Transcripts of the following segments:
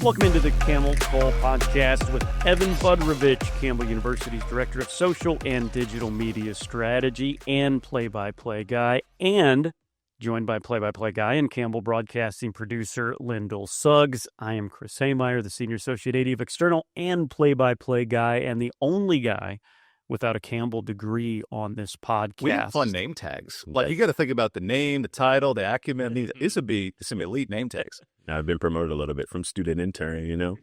Welcome into the Camel Call podcast with Evan Budrovich, Campbell University's Director of Social and Digital Media Strategy and play-by-play guy, and joined by play-by-play guy and Campbell Broadcasting producer Lendl Suggs. I am Chris Hemeyer, the Senior Associate AD of External and play-by-play guy, and the only guy without a Campbell degree on this podcast. We have fun name tags. Like, you got to think about the name, the title, the acumen. These would be some elite name tags. I've been promoted a little bit from student intern, you know.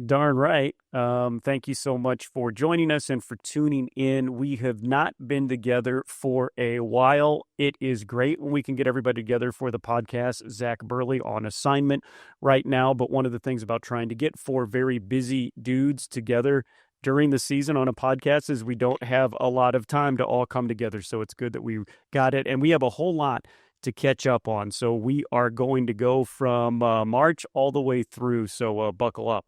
Darn right. Thank you so much for joining us and for tuning in. We have not been together for a while. It is great when we can get everybody together for the podcast. Zach Burley on assignment right now, but one of the things about trying to get four very busy dudes together during the season on a podcast is we don't have a lot of time to all come together. So it's good that we got it. And we have a whole lot to catch up on. So we are going to go from March all the way through. So buckle up.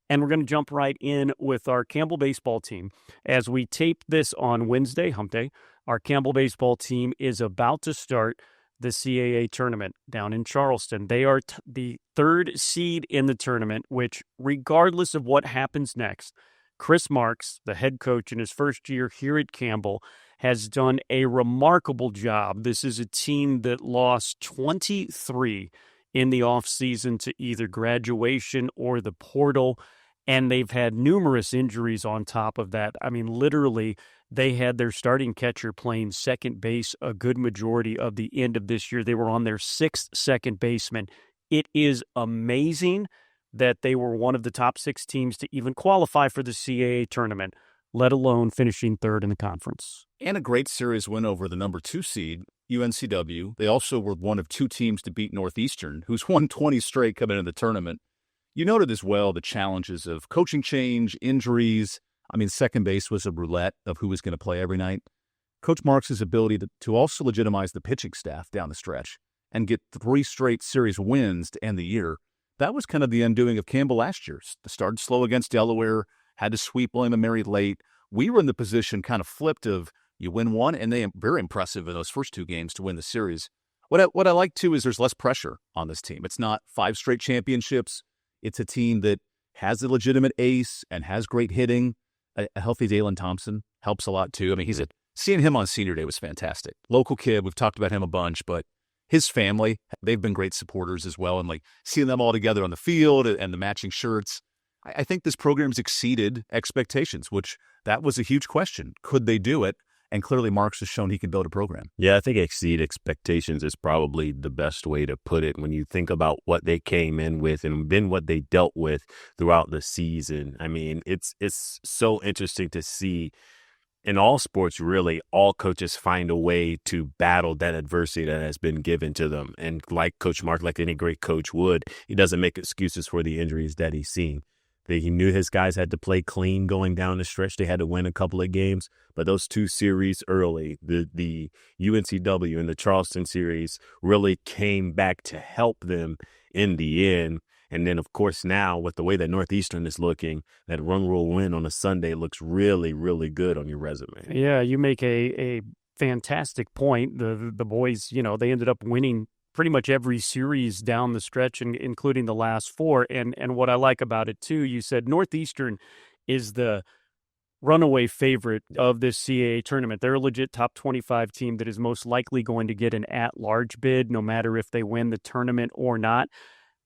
And we're going to jump right in with our Campbell baseball team. As we tape this on Wednesday, hump day, our Campbell baseball team is about to start the CAA tournament down in Charleston. They are the third seed in the tournament, which regardless of what happens next, Chris Marks, the head coach in his first year here at Campbell, has done a remarkable job. This is a team that lost 23 in the offseason to either graduation or the portal, and they've had numerous injuries on top of that. I mean, literally, they had their starting catcher playing second base a good majority of the end of this year. They were on their sixth second baseman. It is amazing that they were one of the top six teams to even qualify for the CAA tournament, let alone finishing third in the conference. And a great series win over the number 2 seed, UNCW. They also were one of 2 teams to beat Northeastern, who's won 20 straight coming into the tournament. You noted as well the challenges of coaching change, injuries. I mean, second base was a roulette of who was going to play every night. Coach Marks' ability to also legitimize the pitching staff down the stretch and get 3 straight series wins to end the year. That was kind of the undoing of Campbell last year. Started slow against Delaware, had to sweep William and Mary late. We were in the position kind of flipped of you win one, and they are very impressive in those first 2 games to win the series. What I like, too, is there's less pressure on this team. It's not 5 straight championships. It's a team that has a legitimate ace and has great hitting. A healthy Dalen Thompson helps a lot, too. I mean, seeing him on senior day was fantastic. Local kid, we've talked about him a bunch, but his family, they've been great supporters as well. And like seeing them all together on the field and the matching shirts, I think this program's exceeded expectations, which that was a huge question. Could they do it? And clearly Marks has shown he can build a program. Yeah, I think exceed expectations is probably the best way to put it when you think about what they came in with and then what they dealt with throughout the season. I mean, it's so interesting to see. In all sports, really, all coaches find a way to battle that adversity that has been given to them. And like Coach Mark, like any great coach would, he doesn't make excuses for the injuries that he's seen. He knew his guys had to play clean going down the stretch. They had to win a couple of games. But those 2 series early, the UNCW and the Charleston series really came back to help them in the end. And then, of course, now with the way that Northeastern is looking, that run rule win on a Sunday looks really, really good on your resume. Yeah, you make a fantastic point. The boys, they ended up winning pretty much every series down the stretch, including the last 4. And what I like about it, too, you said Northeastern is the runaway favorite of this CAA tournament. They're a legit top 25 team that is most likely going to get an at-large bid, no matter if they win the tournament or not.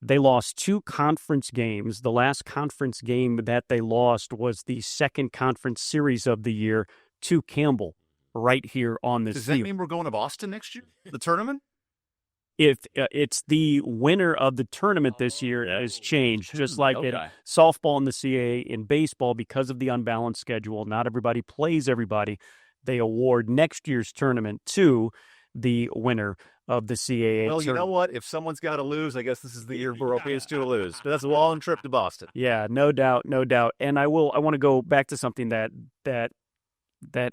They lost 2 conference games. The last conference game that they lost was the second conference series of the year to Campbell right here on this field. Does that mean we're going to Boston next year, the tournament? If it's the winner of the tournament this year has changed, just like in softball in the CAA, in baseball, because of the unbalanced schedule, not everybody plays everybody. They award next year's tournament to the winner of the CAA. Well, you know what? If someone's got to lose, I guess this is the year for OPS2 to lose. But that's a long trip to Boston. Yeah, no doubt. And I want to go back to something that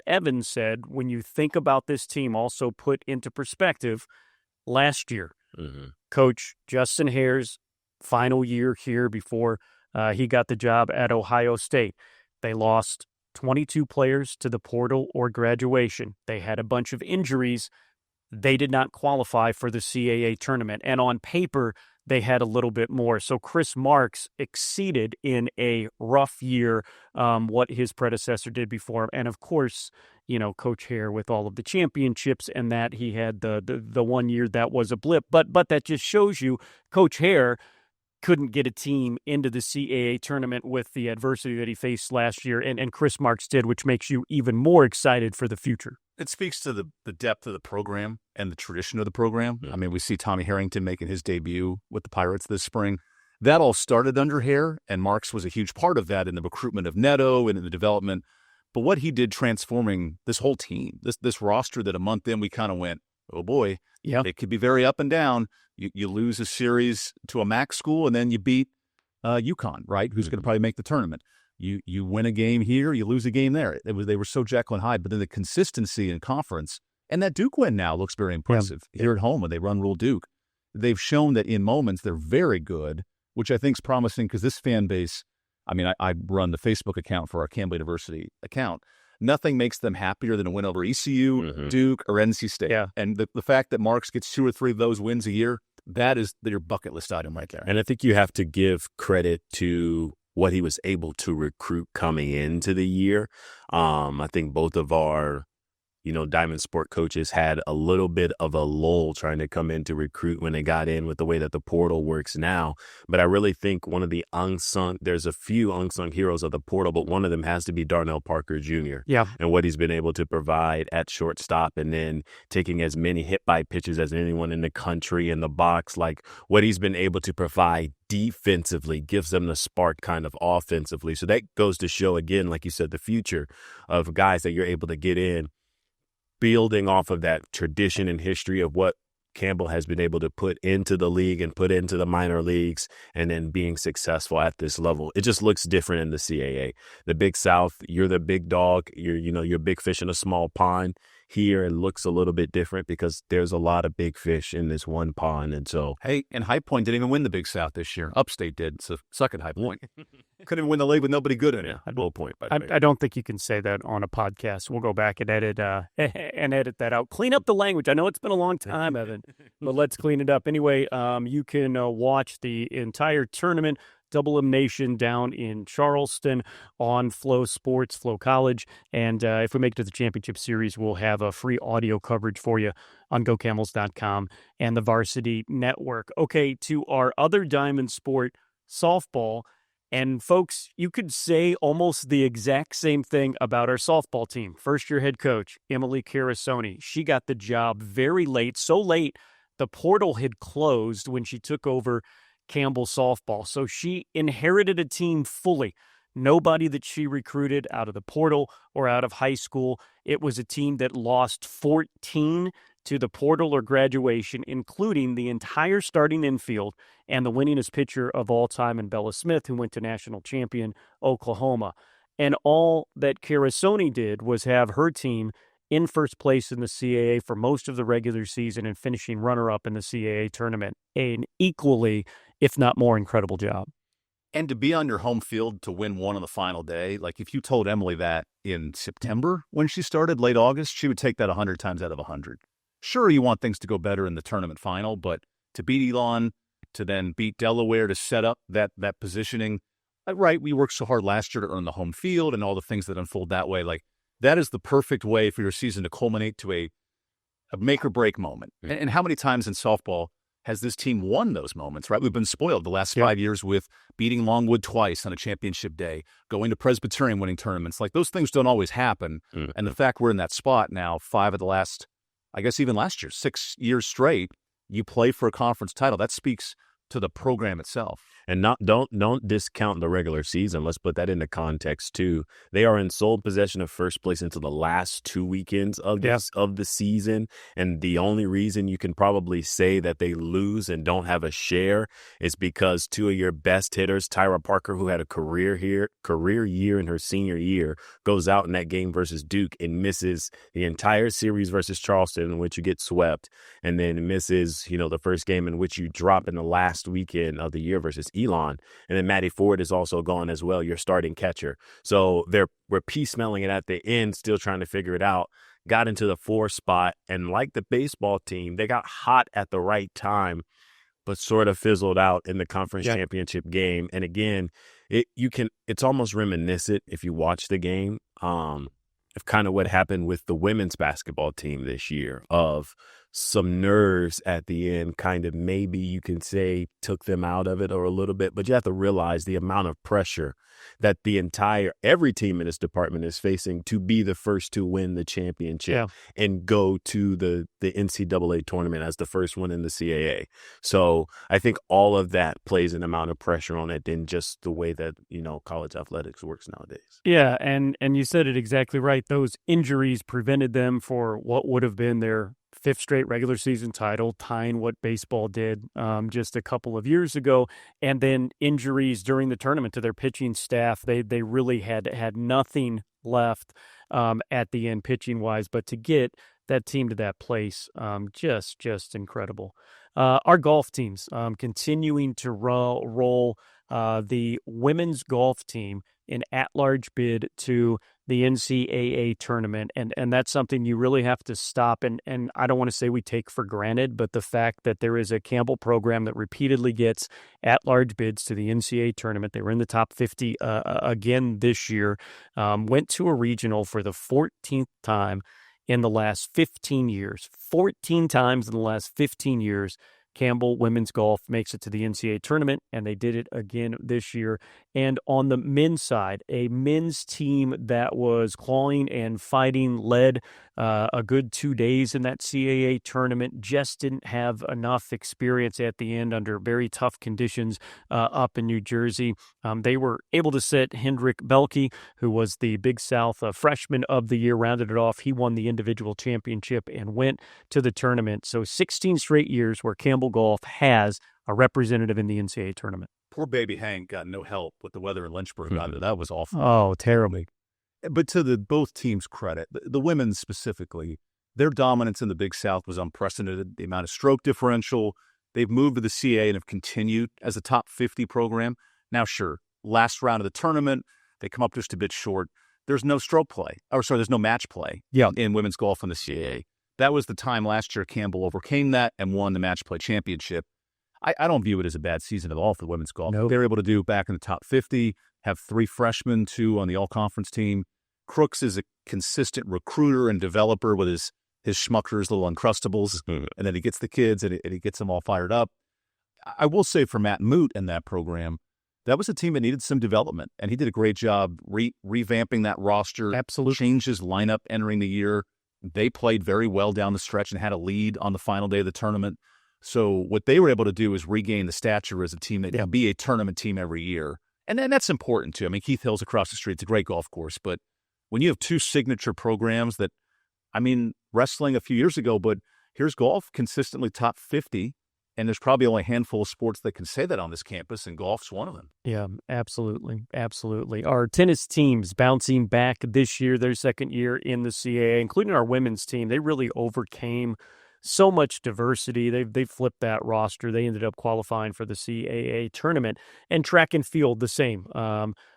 Evan said. When you think about this team, also put into perspective, last year, Coach Justin Hare's final year here before he got the job at Ohio State, they lost 22 players to the portal or graduation. They had a bunch of injuries. They did not qualify for the CAA tournament. And on paper, they had a little bit more. So Chris Marks exceeded in a rough year what his predecessor did before him. And of course, Coach Hare with all of the championships and that he had the 1 year that was a blip. But that just shows you Coach Hare couldn't get a team into the CAA tournament with the adversity that he faced last year, and Chris Marks did, which makes you even more excited for the future. It speaks to the depth of the program and the tradition of the program. I mean, we see Tommy Harrington making his debut with the Pirates this spring. That all started under Hare, and Marks was a huge part of that in the recruitment of Neto and in the development. But what he did transforming this whole team, this roster that a month in we kind of went, oh boy, it could be very up and down. You lose a series to a MAC school, and then you beat UConn, right, who's going to probably make the tournament. You win a game here, you lose a game there. They were so Jekyll and Hyde, but then the consistency in conference, and that Duke win now looks very impressive. Here at home when they run Rule Duke. They've shown that in moments they're very good, which I think is promising because this fan base, I mean, I run the Facebook account for our Campbell University account. Nothing makes them happier than a win over ECU, Duke, or NC State. Yeah. And the fact that Marks gets 2 or 3 of those wins a year, that is your bucket list item right there. And I think you have to give credit to what he was able to recruit coming into the year. I think both of our, Diamond Sport coaches had a little bit of a lull trying to come in to recruit when they got in with the way that the portal works now. But I really think there's a few unsung heroes of the portal, but one of them has to be Darnell Parker Jr. Yeah. And what he's been able to provide at shortstop, and then taking as many hit by pitches as anyone in the country in the box. Like what he's been able to provide defensively gives them the spark kind of offensively. So that goes to show, again, like you said, the future of guys that you're able to get in, building off of that tradition and history of what Campbell has been able to put into the league and put into the minor leagues, and then being successful at this level. It just looks different in the CAA. The Big South, you're the big dog. You're big fish in a small pond. Here it looks a little bit different because there's a lot of big fish in this one pond. And so, hey, and High Point didn't even win the Big South this year. Upstate did, so suck at High Point. Couldn't even win the league with nobody good in it. Low point, by the way. I don't think you can say that on a podcast. We'll go back and edit that out. Clean up the language. I know it's been a long time, Evan, but let's clean it up. Anyway, you can watch the entire tournament, double elimination down in Charleston on Flow Sports, Flow College. And if we make it to the championship series, we'll have a free audio coverage for you on GoCamels.com and the Varsity Network. Okay, to our other Diamond sport, softball. And folks, you could say almost the exact same thing about our softball team. First-year head coach, Emily Carasoni. She got the job very late, so late the portal had closed when she took over Campbell softball. So she inherited a team fully. Nobody that she recruited out of the portal or out of high school. It was a team that lost 14 to the portal or graduation, including the entire starting infield and the winningest pitcher of all time in Bella Smith, who went to national champion Oklahoma. And all that Carasoni did was have her team in first place in the CAA for most of the regular season and finishing runner-up in the CAA tournament. An equally, if not more, incredible job. And to be on your home field to win one on the final day, like if you told Emily that in September when she started, late August, she would take that 100 times out of 100. Sure, you want things to go better in the tournament final, but to beat Elon, to then beat Delaware, to set up that positioning, right, we worked so hard last year to earn the home field and all the things that unfold that way. Like, that is the perfect way for your season to culminate to a make-or-break moment. And how many times in softball has this team won those moments, right? We've been spoiled the last 5 years with beating Longwood twice on a championship day, going to Presbyterian winning tournaments. Like, those things don't always happen. And the fact we're in that spot now, 5 of the last, I guess even last year, 6 years straight, you play for a conference title. That speaks to the program itself. And don't discount the regular season. Let's put that into context too. They are in sole possession of first place into the last 2 weekends of the season. And the only reason you can probably say that they lose and don't have a share is because 2 of your best hitters, Tyra Parker, who had a career year in her senior year, goes out in that game versus Duke and misses the entire series versus Charleston, in which you get swept, and then misses, the first game in which you drop in the last weekend of the year versus Elon. And then Maddie Ford is also gone as well, your starting catcher. So we're piecemealing it at the end, still trying to figure it out. Got into the 4 spot, and like the baseball team, they got hot at the right time. but sort of fizzled out in the conference championship game. And again, it's almost reminiscent if you watch the game of kind of what happened with the women's basketball team this year, of some nerves at the end, kind of maybe you can say took them out of it or a little bit, but you have to realize the amount of pressure that every team in this department is facing to be the first to win the championship and go to the NCAA tournament as the first one in the CAA. So I think all of that plays an amount of pressure on it than just the way that, college athletics works nowadays. Yeah. And you said it exactly right. Those injuries prevented them for what would have been their fifth straight regular season title, tying what baseball did just a couple of years ago. And then injuries during the tournament to their pitching staff. They really had nothing left at the end pitching wise, but to get that team to that place, just incredible. Our golf teams continuing to roll the women's golf team in at-large bid to the NCAA tournament. And that's something you really have to stop. And I don't want to say we take for granted, but the fact that there is a Campbell program that repeatedly gets at-large bids to the NCAA tournament. They were in the top 50 again this year, went to a regional for the 14th time in the last 15 years. 14 times in the last 15 years, Campbell women's golf makes it to the NCAA tournament, and they did it again this year. And on the men's side, a men's team that was clawing and fighting, led a good 2 days in that CAA tournament, just didn't have enough experience at the end under very tough conditions up in New Jersey. They were able to set Hendrik Belke, who was the Big South freshman of the year, rounded it off. He won the individual championship and went to the tournament. So 16 straight years where Campbell Golf has a representative in the NCAA tournament. Poor baby Hank got no help with the weather in Lynchburg. That was awful. Oh, terribly. But to both teams' credit, the women specifically, their dominance in the Big South was unprecedented. The amount of stroke differential, they've moved to the CAA and have continued as a top 50 program. Now, sure, last round of the tournament, they come up just a bit short. There's no there's no match play in women's golf in the CAA. That was the time last year Campbell overcame that and won the match play championship. I don't view it as a bad season at all for women's golf. Nope. They're able to do back in the top 50, have 3 freshmen, 2 on the all-conference team. Crooks is a consistent recruiter and developer with his Schmuckers, little Uncrustables, and then he gets the kids and he gets them all fired up. I will say for Matt Moot and that program, that was a team that needed some development, and he did a great job revamping that roster. Absolutely. Changed his lineup entering the year. They played very well down the stretch and had a lead on the final day of the tournament. So what they were able to do is regain the stature as a team that can be a tournament team every year. And then that's important too. I mean, Keith Hill's across the street. It's a great golf course. But when you have 2 signature programs that, wrestling a few years ago, but here's golf consistently top 50. And there's probably only a handful of sports that can say that on this campus, and golf's one of them. Yeah, absolutely. Absolutely. Our tennis teams bouncing back this year, their second year in the CAA, including our women's team. They really overcame so much diversity. They flipped that roster. They ended up qualifying for the CAA tournament. And track and field, the same,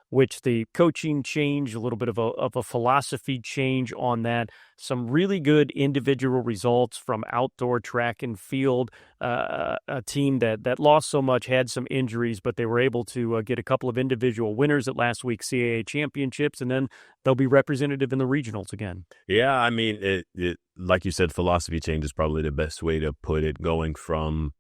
which the coaching change, a little bit of a philosophy change on that. Some really good individual results from outdoor track and field. A team that lost so much, had some injuries, but they were able to get a couple of individual winners at last week's CAA championships, and then they'll be representative in the regionals again. Yeah, it like you said, philosophy change is probably the best way to put it, going from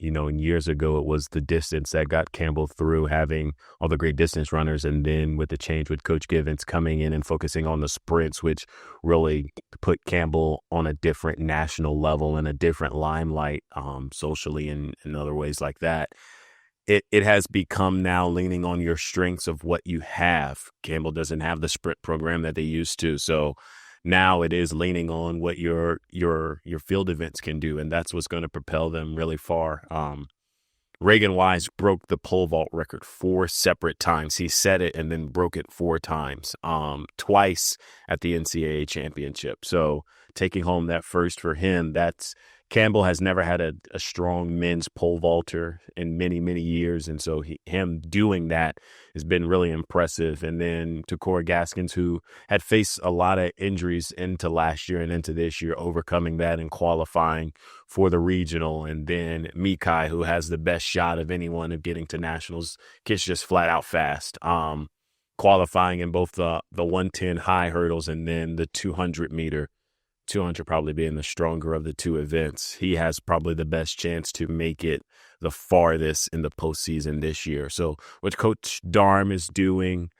in years ago, it was the distance that got Campbell through, having all the great distance runners. And then with the change with Coach Givens coming in and focusing on the sprints, which really put Campbell on a different national level and a different limelight socially and in other ways like that. It has become now leaning on your strengths of what you have. Campbell doesn't have the sprint program that they used to. So now it is leaning on what your field events can do, and that's what's going to propel them really far. Reagan Wise broke the pole vault record 4 separate times. He set it and then broke it 4 times, twice at the NCAA championship. So taking home that first for him, that's Campbell has never had a strong men's pole vaulter in many, many years. And so him doing that has been really impressive. And then Takora Gaskins, who had faced a lot of injuries into last year and into this year, overcoming that and qualifying for the regional. And then Mikai, who has the best shot of anyone of getting to nationals, gets just flat out fast. Qualifying in both the 110 high hurdles and then the 200 meter. 200 probably being the stronger of the two events. He has probably the best chance to make it the farthest in the postseason this year. So what Coach Darm is doing,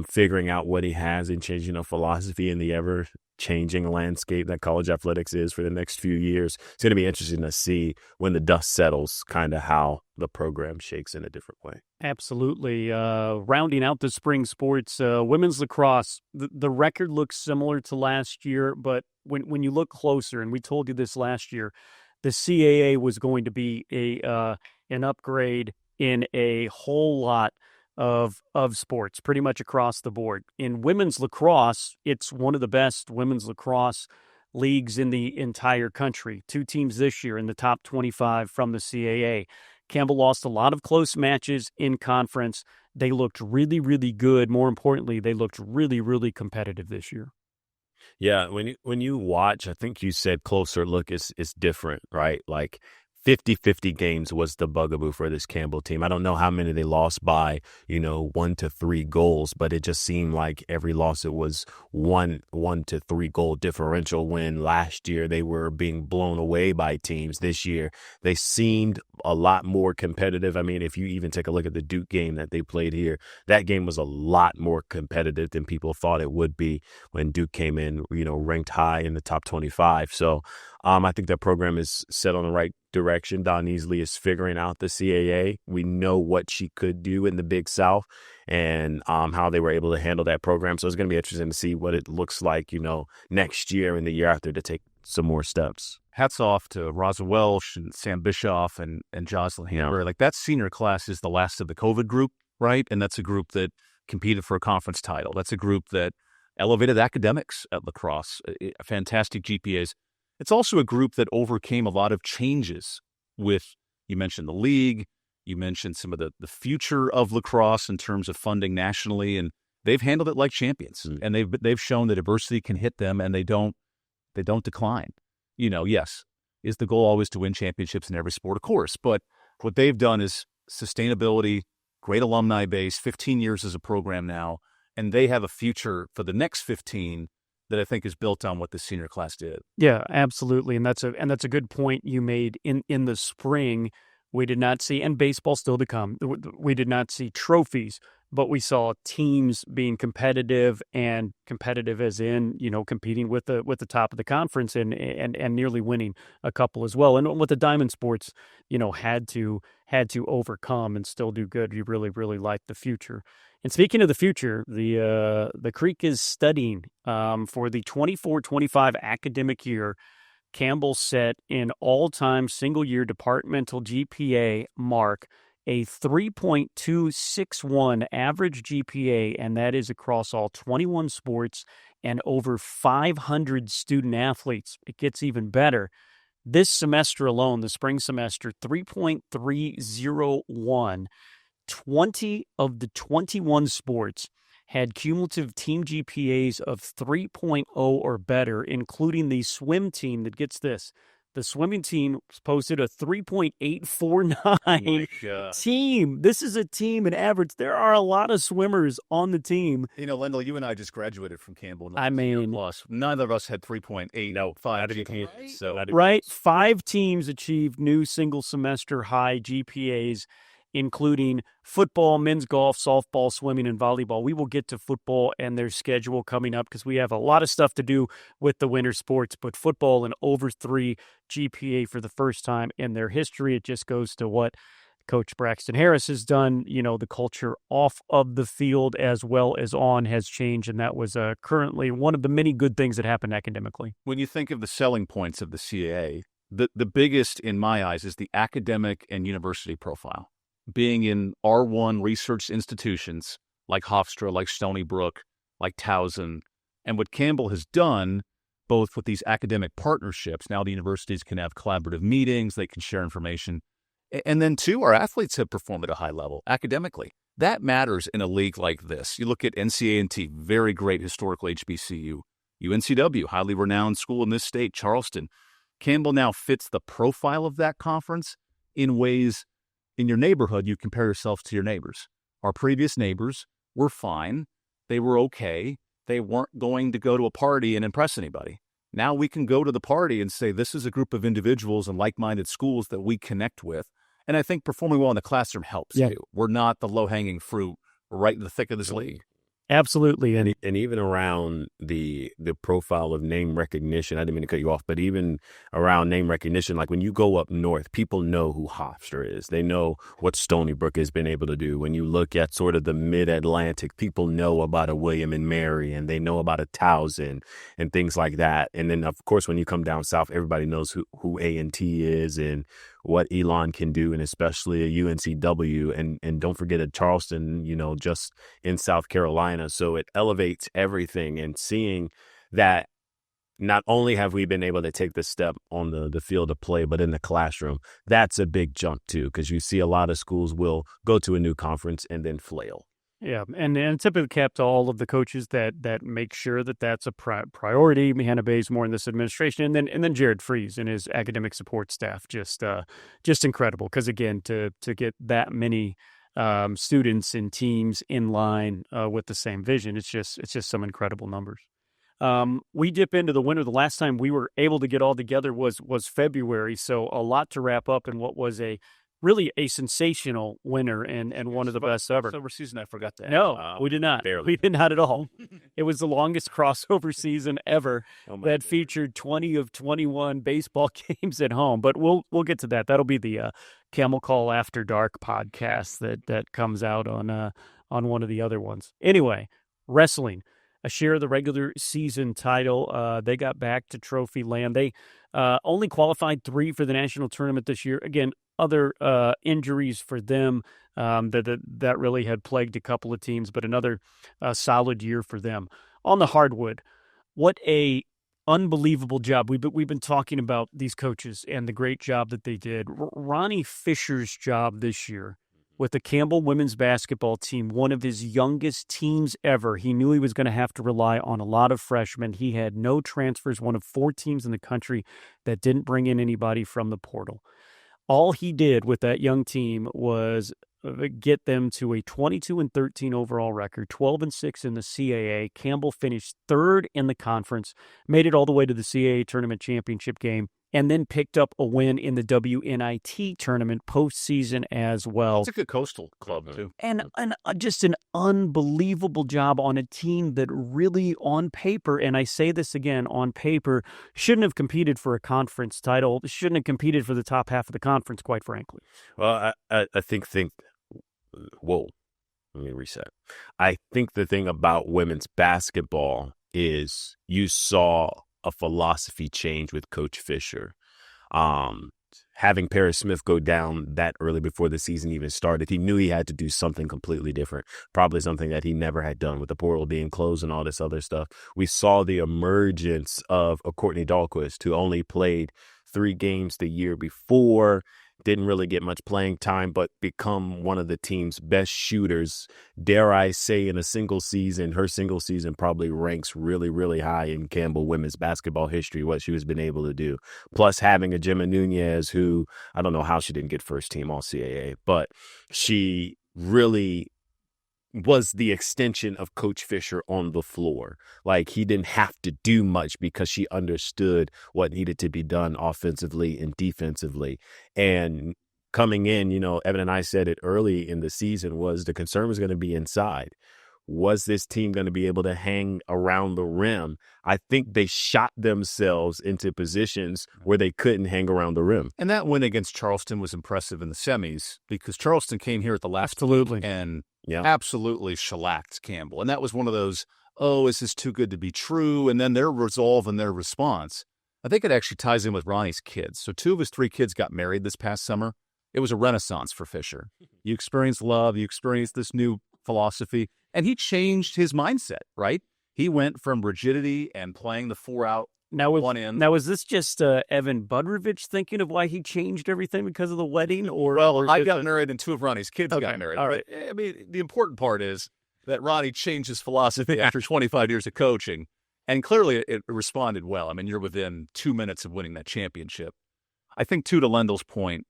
figuring out what he has and changing a philosophy in the ever-changing landscape that college athletics is for the next few years. It's going to be interesting to see when the dust settles kind of how the program shakes in a different way. Absolutely. Rounding out the spring sports, women's lacrosse, the record looks similar to last year, but when you look closer, and we told you this last year, the CAA was going to be an upgrade in a whole lot of sports, pretty much across the board. In women's lacrosse, it's one of the best women's lacrosse leagues in the entire country. 2 teams this year in the top 25 from the CAA. Campbell lost a lot of close matches in conference. They looked really, really good. More importantly, they looked really, really competitive this year. Yeah, when you watch, I think you said closer look is different, right? Like 50-50 games was the bugaboo for this Campbell team. I don't know how many they lost by, 1 to 3 goals, but it just seemed like every loss it was 1 to 3 goal differential, when last year they were being blown away by teams. This year they seemed a lot more competitive. I mean, if you even take a look at the Duke game that they played here, that game was a lot more competitive than people thought it would be when Duke came in, ranked high in the top 25. So I think that program is set on the right direction. Don Easley is figuring out the CAA. We know what she could do in the Big South and how they were able to handle that program. So it's going to be interesting to see what it looks like, next year and the year after to take some more steps. Hats off to Rosa Welsh and Sam Bischoff and Jocelyn Hammer. Like, that senior class is the last of the COVID group, right? And that's a group that competed for a conference title. That's a group that elevated academics at lacrosse, fantastic GPAs. It's also a group that overcame a lot of changes with, you mentioned the league, you mentioned some of the future of lacrosse in terms of funding nationally, and they've handled it like champions. And they've shown that adversity can hit them and they don't decline. Yes, is the goal always to win championships in every sport? Of course, but what they've done is sustainability, great alumni base, 15 years as a program now, and they have a future for the next 15 that I think is built on what the senior class did. Yeah, absolutely. And that's a good point you made. In the spring, we did not see, and baseball still to come, we did not see trophies, but we saw teams being competitive, and competitive as in, competing with the top of the conference and nearly winning a couple as well. And what the Diamond Sports, had to overcome and still do good. You really, really like the future. And speaking of the future, the Creek is studying for the 24-25 academic year. Campbell set an all-time single-year departmental GPA mark, a 3.261 average GPA, and that is across all 21 sports and over 500 student athletes. It gets even better. This semester alone, the spring semester, 3.301. 20 of the 21 sports had cumulative team GPAs of 3.0 or better, including the swim team that gets this. The swimming team posted a 3.849 team. This is a team in average. There are a lot of swimmers on the team. Lendl, you and I just graduated from Campbell. Neither of us had 3.8. No, 5 GPAs. Right? So, right? 5 teams achieved new single semester high GPAs, including football, men's golf, softball, swimming, and volleyball. We will get to football and their schedule coming up because we have a lot of stuff to do with the winter sports, but football an over 3 GPA for the first time in their history. It just goes to what Coach Braxton Harris has done. The culture off of the field as well as on has changed, and that was currently one of the many good things that happened academically. When you think of the selling points of the CAA, the biggest in my eyes is the academic and university profile. Being in R1 research institutions like Hofstra, like Stony Brook, like Towson. And what Campbell has done both with these academic partnerships. Now the universities can have collaborative meetings, they can share information. And then, two, our athletes have performed at a high level academically. That matters in a league like this. You look at NCAA, very great historical HBCU. UNCW, highly renowned school in this state, Charleston. Campbell now fits the profile of that conference in ways in your neighborhood you compare yourself to your neighbors. Our previous neighbors were fine. They were okay. They weren't going to go to a party and impress anybody. Now we can go to the party and say, this is a group of individuals and like-minded schools that we connect with. And I think performing well in the classroom helps too. We're not the low-hanging fruit right in the thick of this league. Absolutely. And even around the profile of name recognition, I didn't mean to cut you off, but even around name recognition, like when you go up north, people know who Hofstra is. They know what Stony Brook has been able to do. When you look at sort of the mid-Atlantic, people know about a William and Mary, and they know about a Towson and things like that. And then, of course, when you come down south, everybody knows who A&T is and what Elon can do, and especially a UNCW, and don't forget a Charleston, just in South Carolina. So it elevates everything, and seeing that not only have we been able to take this step on the field of play, but in the classroom, that's a big jump too, because you see a lot of schools will go to a new conference and then flail. Yeah, and typically kept all of the coaches that make sure that that's a priority. Hannah Bay's more in this administration, and then Jared Freese and his academic support staff, just incredible. Because again, to get that many students and teams in line with the same vision, it's just some incredible numbers. We dip into the winter. The last time we were able to get all together was February, so a lot to wrap up in what was really a sensational winner and one of the best ever. Crossover season, I forgot that. No, we did not. Barely. We did not at all. It was the longest crossover season ever that God. featured 20 of 21 baseball games at home. But we'll get to that. That'll be the Camel Call After Dark podcast that comes out on one of the other ones. Anyway, wrestling. A share of the regular season title. They got back to trophy land. They only qualified 3 for the national tournament this year. Again, other injuries for them that really had plagued a couple of teams, but another solid year for them. On the hardwood, what a unbelievable job. We've been talking about these coaches and the great job that they did. Ronnie Fisher's job this year with the Campbell women's basketball team, one of his youngest teams ever. He knew he was going to have to rely on a lot of freshmen. He had no transfers, one of 4 teams in the country that didn't bring in anybody from the portal. All he did with that young team was get them to a 22-13 overall record, 12-6 in the CAA. Campbell finished 3rd in the conference, made it all the way to the CAA tournament championship game, and then picked up a win in the WNIT tournament postseason as well. It's a good coastal club, too. And just an unbelievable job on a team that really, on paper, and I say this again, on paper, shouldn't have competed for a conference title, shouldn't have competed for the top half of the conference, quite frankly. Well, I think whoa, let me reset. I think the thing about women's basketball is you saw a philosophy change with Coach Fisher. Having Paris Smith go down that early before the season even started, he knew he had to do something completely different, probably something that he never had done with the portal being closed and all this other stuff. We saw the emergence of a Courtney Dahlquist, who only played 3 games the year before, didn't really get much playing time, but become one of the team's best shooters. Dare I say, in a single season, her single season probably ranks really, really high in Campbell women's basketball history, what she has been able to do. Plus having a Gemma Nunez, who I don't know how she didn't get first team all CAA, but she really was the extension of Coach Fisher on the floor. Like, he didn't have to do much because she understood what needed to be done offensively and defensively. And coming in, Evan and I said it early in the season, was the concern was going to be inside. Was this team going to be able to hang around the rim? I think they shot themselves into positions where they couldn't hang around the rim. And that win against Charleston was impressive in the semis, because Charleston came here at the last and absolutely shellacked Campbell. And that was one of those, is this too good to be true? And then their resolve and their response. I think it actually ties in with Ronnie's kids. So 2 of his 3 kids got married this past summer. It was a renaissance for Fisher. You experienced love, you experienced this new philosophy, and he changed his mindset, right? He went from rigidity and playing the 4-out one in. Now, is this just Evan Budrovich thinking of why he changed everything because of the wedding? Well, I got married and two of Ronnie's kids got married. All right. I mean, the important part is that Ronnie changed his philosophy after 25 years of coaching, and clearly it responded well. I mean, you're within 2 minutes of winning that championship. I think, too, to Lendl's point,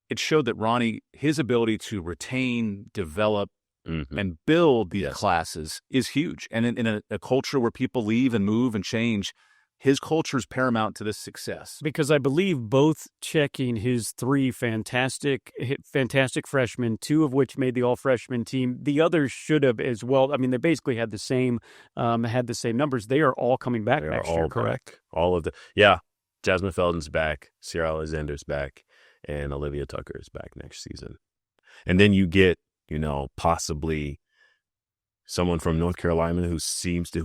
it showed that Ronnie, his ability to retain, develop, and build these classes is huge. And in a culture where people leave and move and change, his culture is paramount to this success. Because I believe both checking his 3 fantastic freshmen, 2 of which made the all-freshman team. The others should have as well. I mean, they basically had the same numbers. They are all coming back next year, correct? All of Jasmine Felton's back, Sierra Alexander's back, and Olivia Tucker is back next season. And then you get, possibly someone from North Carolina who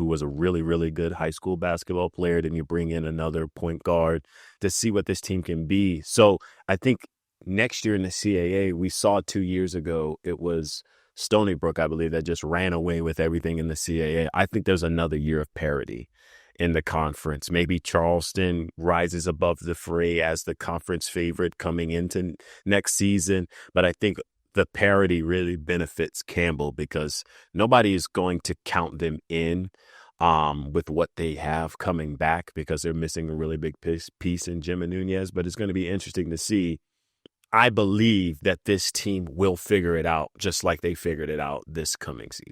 was a really, really good high school basketball player. Then you bring in another point guard to see what this team can be. So I think next year in the CAA, we saw 2 years ago, it was Stony Brook, I believe, that just ran away with everything in the CAA. I think there's another year of parity in the conference. Maybe Charleston rises above the fray as the conference favorite coming into next season. But I think the parity really benefits Campbell because nobody is going to count them in with what they have coming back because they're missing a really big piece in Jimmy Nunez. But it's going to be interesting to see. I believe that this team will figure it out just like they figured it out this past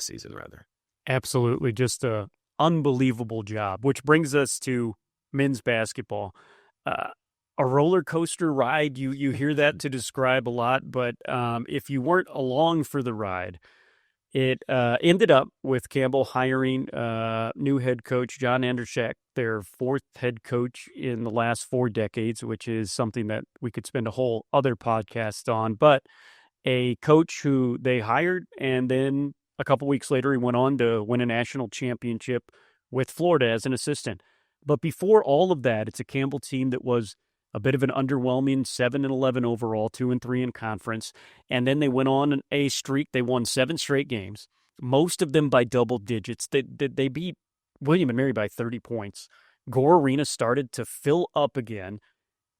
season, rather. Absolutely. Just a unbelievable job, which brings us to men's basketball. A roller coaster ride, you hear that to describe a lot, but if you weren't along for the ride, it ended up with Campbell hiring new head coach John Andrzejek, their 4th head coach in the last 4 decades, which is something that we could spend a whole other podcast on, but a coach who they hired, and then a couple weeks later he went on to win a national championship with Florida as an assistant. But before all of that, it's a Campbell team that was a bit of an underwhelming 7-11 overall, 2-3 in conference. And then they went on a streak. They won 7 straight games, most of them by double digits. They beat William and Mary by 30 points. Gore Arena started to fill up again.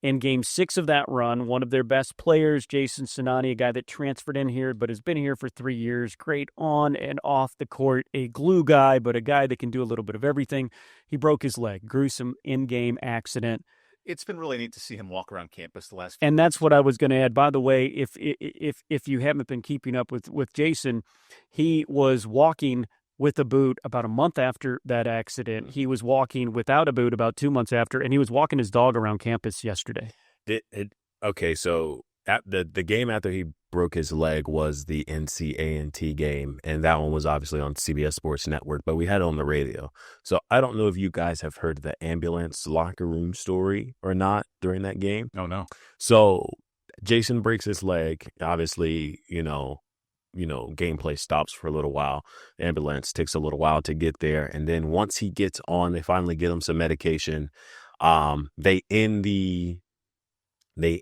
In game 6 of that run, one of their best players, Jason Sinani, a guy that transferred in here but has been here for 3 years, great on and off the court, a glue guy, but a guy that can do a little bit of everything. He broke his leg, gruesome in-game accident. It's been really neat to see him walk around campus the last few And that's what I was going to add. By the way, if you haven't been keeping up with Jason, he was walking with a boot about a month after that accident. He was walking without a boot about 2 months after, and he was walking his dog around campus yesterday. Okay, so at the game after he broke his leg was the NC-A&T game, and that one was obviously on CBS Sports Network, but we had it on the radio. So I don't know if you guys have heard the ambulance locker room story or not during that game. Oh, no. So Jason breaks his leg. Obviously, gameplay stops for a little while. The ambulance takes a little while to get there. And then once he gets on, they finally get him some medication. They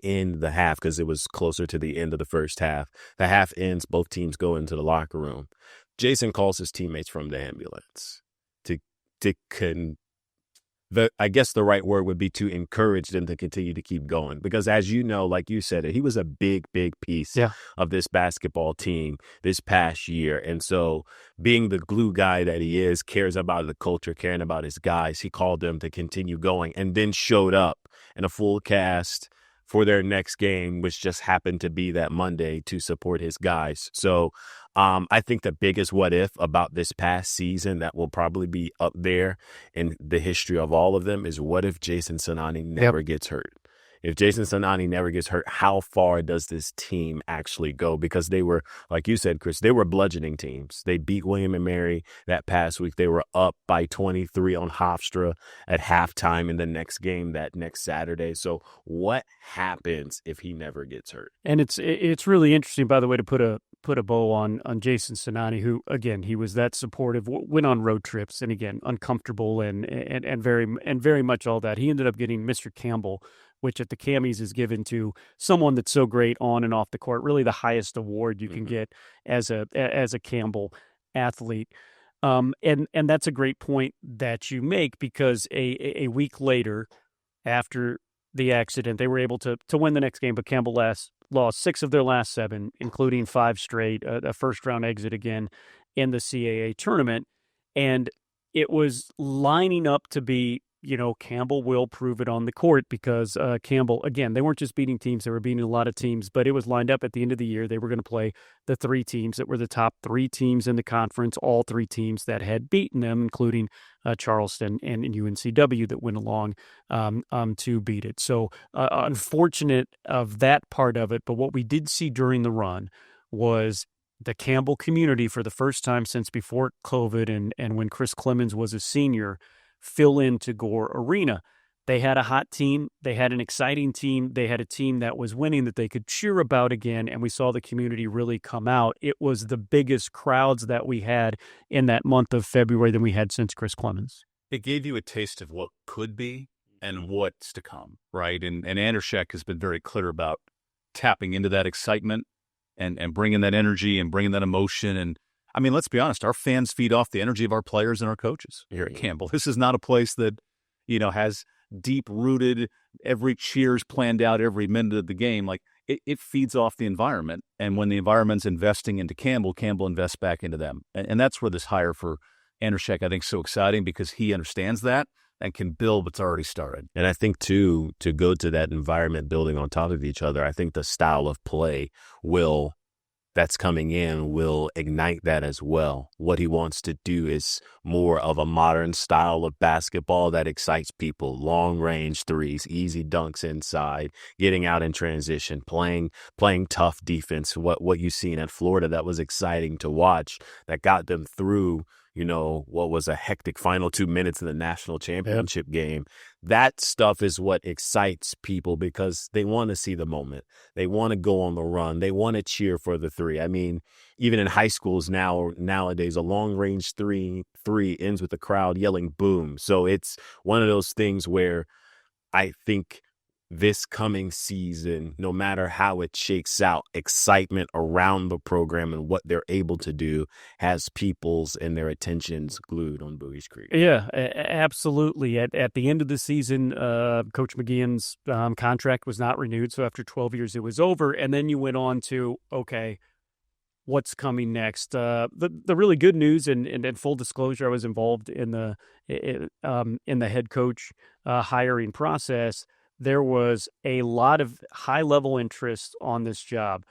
end the half because it was closer to the end of the first half. The half ends, both teams go into the locker room. Jason calls his teammates from the ambulance I guess the right word would be to encourage them to continue to keep going. Because as you know, like you said, he was a big, big piece of this basketball team this past year. And so being the glue guy that he is, cares about the culture, caring about his guys, he called them to continue going and then showed up in a full cast for their next game, which just happened to be that Monday to support his guys. So I think the biggest what if about this past season that will probably be up there in the history of all of them is what if Jason Sinani never gets hurt? If Jason Sinani never gets hurt, how far does this team actually go? Because they were, like you said, Chris, they were bludgeoning teams. They beat William and Mary that past week. They were up by 23 on Hofstra at halftime in the next game that next Saturday. So what happens if he never gets hurt? And it's really interesting, by the way, to put a bow on Jason Sinani, who, again, he was that supportive, went on road trips, and again, uncomfortable and very much all that. He ended up getting Mr. Campbell, which at the Cammies is given to someone that's so great on and off the court, really the highest award you can get as a Campbell athlete. And that's a great point that you make, because a week later, after the accident, they were able to win the next game, but Campbell lost 6 of their last 7, including 5 straight, a first-round exit again in the CAA tournament. And it was lining up to be, Campbell will prove it on the court, because Campbell, again, they weren't just beating teams, they were beating a lot of teams, but it was lined up at the end of the year. They were going to play the 3 teams that were the top 3 teams in the conference, all 3 teams that had beaten them, including Charleston and UNCW that went along to beat it. So unfortunate of that part of it, but what we did see during the run was the Campbell community, for the first time since before COVID and when Chris Clemens was a senior, fill into Gore Arena. They had a hot team. They had an exciting team. They had a team that was winning that they could cheer about again, and we saw the community really come out. It was the biggest crowds that we had in that month of February than we had since Chris Clemens. It gave you a taste of what could be and what's to come, right? And Andrzejek has been very clear about tapping into that excitement and bringing that energy and bringing that emotion. And I mean, let's be honest, our fans feed off the energy of our players and our coaches here at Campbell. This is not a place that, has deep-rooted, every cheer's planned out every minute of the game. Like, it feeds off the environment. And when the environment's investing into Campbell, Campbell invests back into them. And that's where this hire for Andrzejek, I think, is so exciting, because he understands that and can build what's already started. And I think, too, to go to that environment building on top of each other, I think the style of play that's coming in will ignite that as well. What he wants to do is more of a modern style of basketball that excites people. Long range threes, easy dunks inside, getting out in transition, playing tough defense. What you seen at Florida that was exciting to watch, that got them through, what was a hectic final 2 minutes of the national championship game. That stuff is what excites people, because they want to see the moment. They want to go on the run. They want to cheer for the 3. I mean, even in high schools nowadays, a long-range three ends with the crowd yelling boom. So it's one of those things where I think this coming season, no matter how it shakes out, excitement around the program and what they're able to do has people's and their attentions glued on Boogies Creek. Yeah, absolutely. At the end of the season, Coach McGeehan's contract was not renewed. So after 12 years, it was over. And then you went on to, okay, what's coming next? The really good news, and full disclosure, I was involved in the head coach hiring process. There was a lot of high-level interest on this job.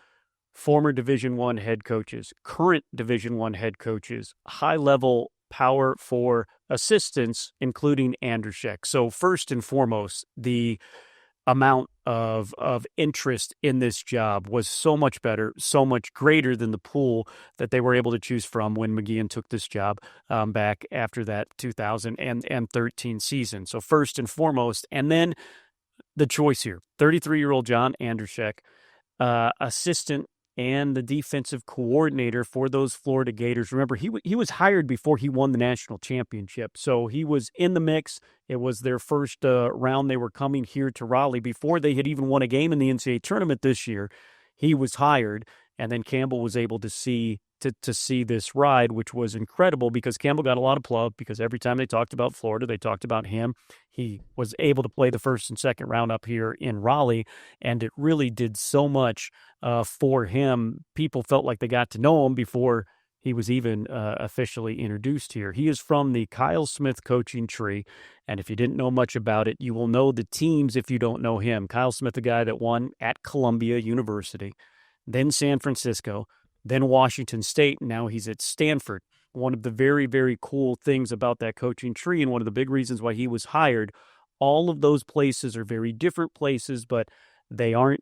Former Division I head coaches, current Division I head coaches, high-level power for assistants, including Andrzejek. So first and foremost, the amount of interest in this job was so much better, so much greater than the pool that they were able to choose from when McGeehan took this job back after that 2013 season. So first and foremost, and then the choice here, 33-year-old John Andrzejek, assistant and the defensive coordinator for those Florida Gators. Remember, he was hired before he won the national championship, so he was in the mix. It was their first round. They were coming here to Raleigh before they had even won a game in the NCAA tournament this year. He was hired, and then Campbell was able to see this ride, which was incredible, because Campbell got a lot of love, because every time they talked about Florida, they talked about him. He was able to play the first and second round up here in Raleigh, and it really did so much for him. People felt like they got to know him before he was even officially introduced here. He is from the Kyle Smith coaching tree, and if you didn't know much about it, you will know the teams if you don't know him. Kyle Smith, the guy that won at Columbia University, then San Francisco, then Washington State, and now he's at Stanford. One of the very, very cool things about that coaching tree, and one of the big reasons why he was hired, all of those places are very different places, but they aren't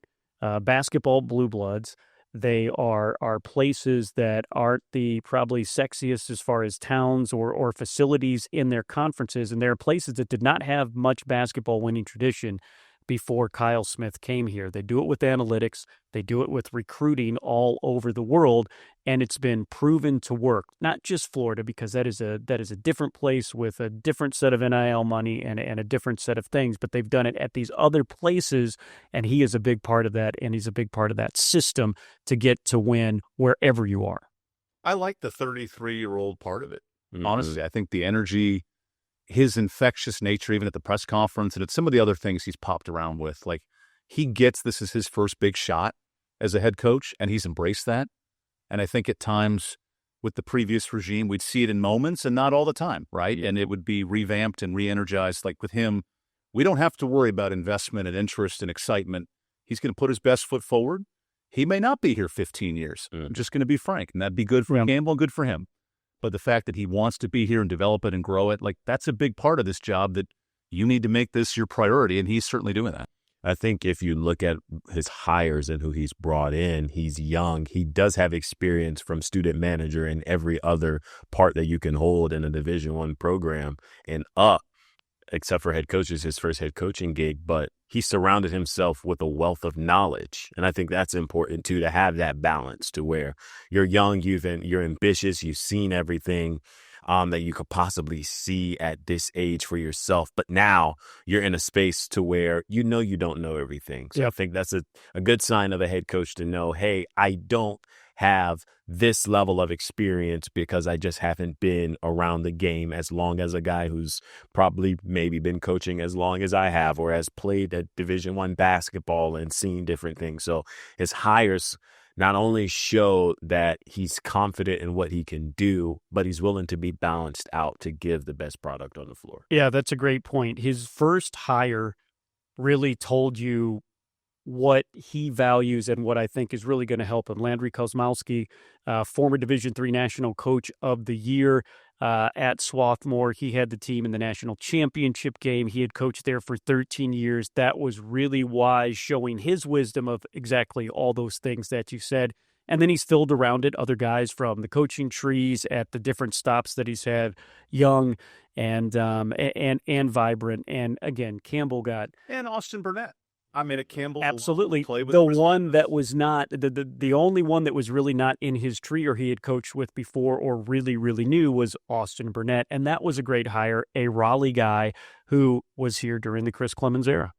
basketball blue bloods. They are places that aren't the probably sexiest as far as towns or facilities in their conferences, and they're places that did not have much basketball winning tradition before Kyle Smith came here. They do it with analytics. They do it with recruiting all over the world, and it's been proven to work. Not just Florida, because that is a different place with a different set of NIL money and a different set of things, but they've done it at these other places, and he is a big part of that, and he's a big part of that system to get to win wherever you are. I like the 33-year-old part of it. Honestly, I think the energy, his infectious nature, even at the press conference, and at some of the other things he's popped around with, like he gets this is his first big shot as a head coach, and he's embraced that. And I think at times with the previous regime, we'd see it in moments and not all the time, right? And it would be revamped and re-energized. Like with him, we don't have to worry about investment and interest and excitement. He's going to put his best foot forward. He may not be here 15 years. I'm just going to be frank, and that'd be good for Campbell, good for him. But the fact that he wants to be here and develop it and grow it, like that's a big part of this job that you need to make this your priority, and he's certainly doing that. I think if you look at his hires and who he's brought in, he's young. He does have experience from student manager and every other part that you can hold in a Division I program and up, except for head coaches, his first head coaching gig. But he surrounded himself with a wealth of knowledge. And I think that's important, too, to have that balance to where you're young, you're ambitious, you've seen everything that you could possibly see at this age for yourself. But now you're in a space to where you don't know everything. So I think that's a good sign of a head coach to know, hey, I don't have this level of experience because I just haven't been around the game as long as a guy who's probably maybe been coaching as long as I have or has played at Division I basketball and seen different things. So his hires not only show that he's confident in what he can do, but he's willing to be balanced out to give the best product on the floor. Yeah, that's a great point. His first hire really told you what he values and what I think is really going to help him. Landry Kozmowski, former Division III National Coach of the Year at Swarthmore. He had the team in the national championship game. He had coached there for 13 years. That was really wise, showing his wisdom of exactly all those things that you said. And then he's filled around it other guys from the coaching trees at the different stops that he's had, young and vibrant. And again, Campbell got and Austin Burnett. I mean, at Campbell, absolutely the one that was not the only one that was really not in his tree or he had coached with before or really, really knew was Austin Burnett. And that was a great hire, a Raleigh guy who was here during the Chris Clemens era.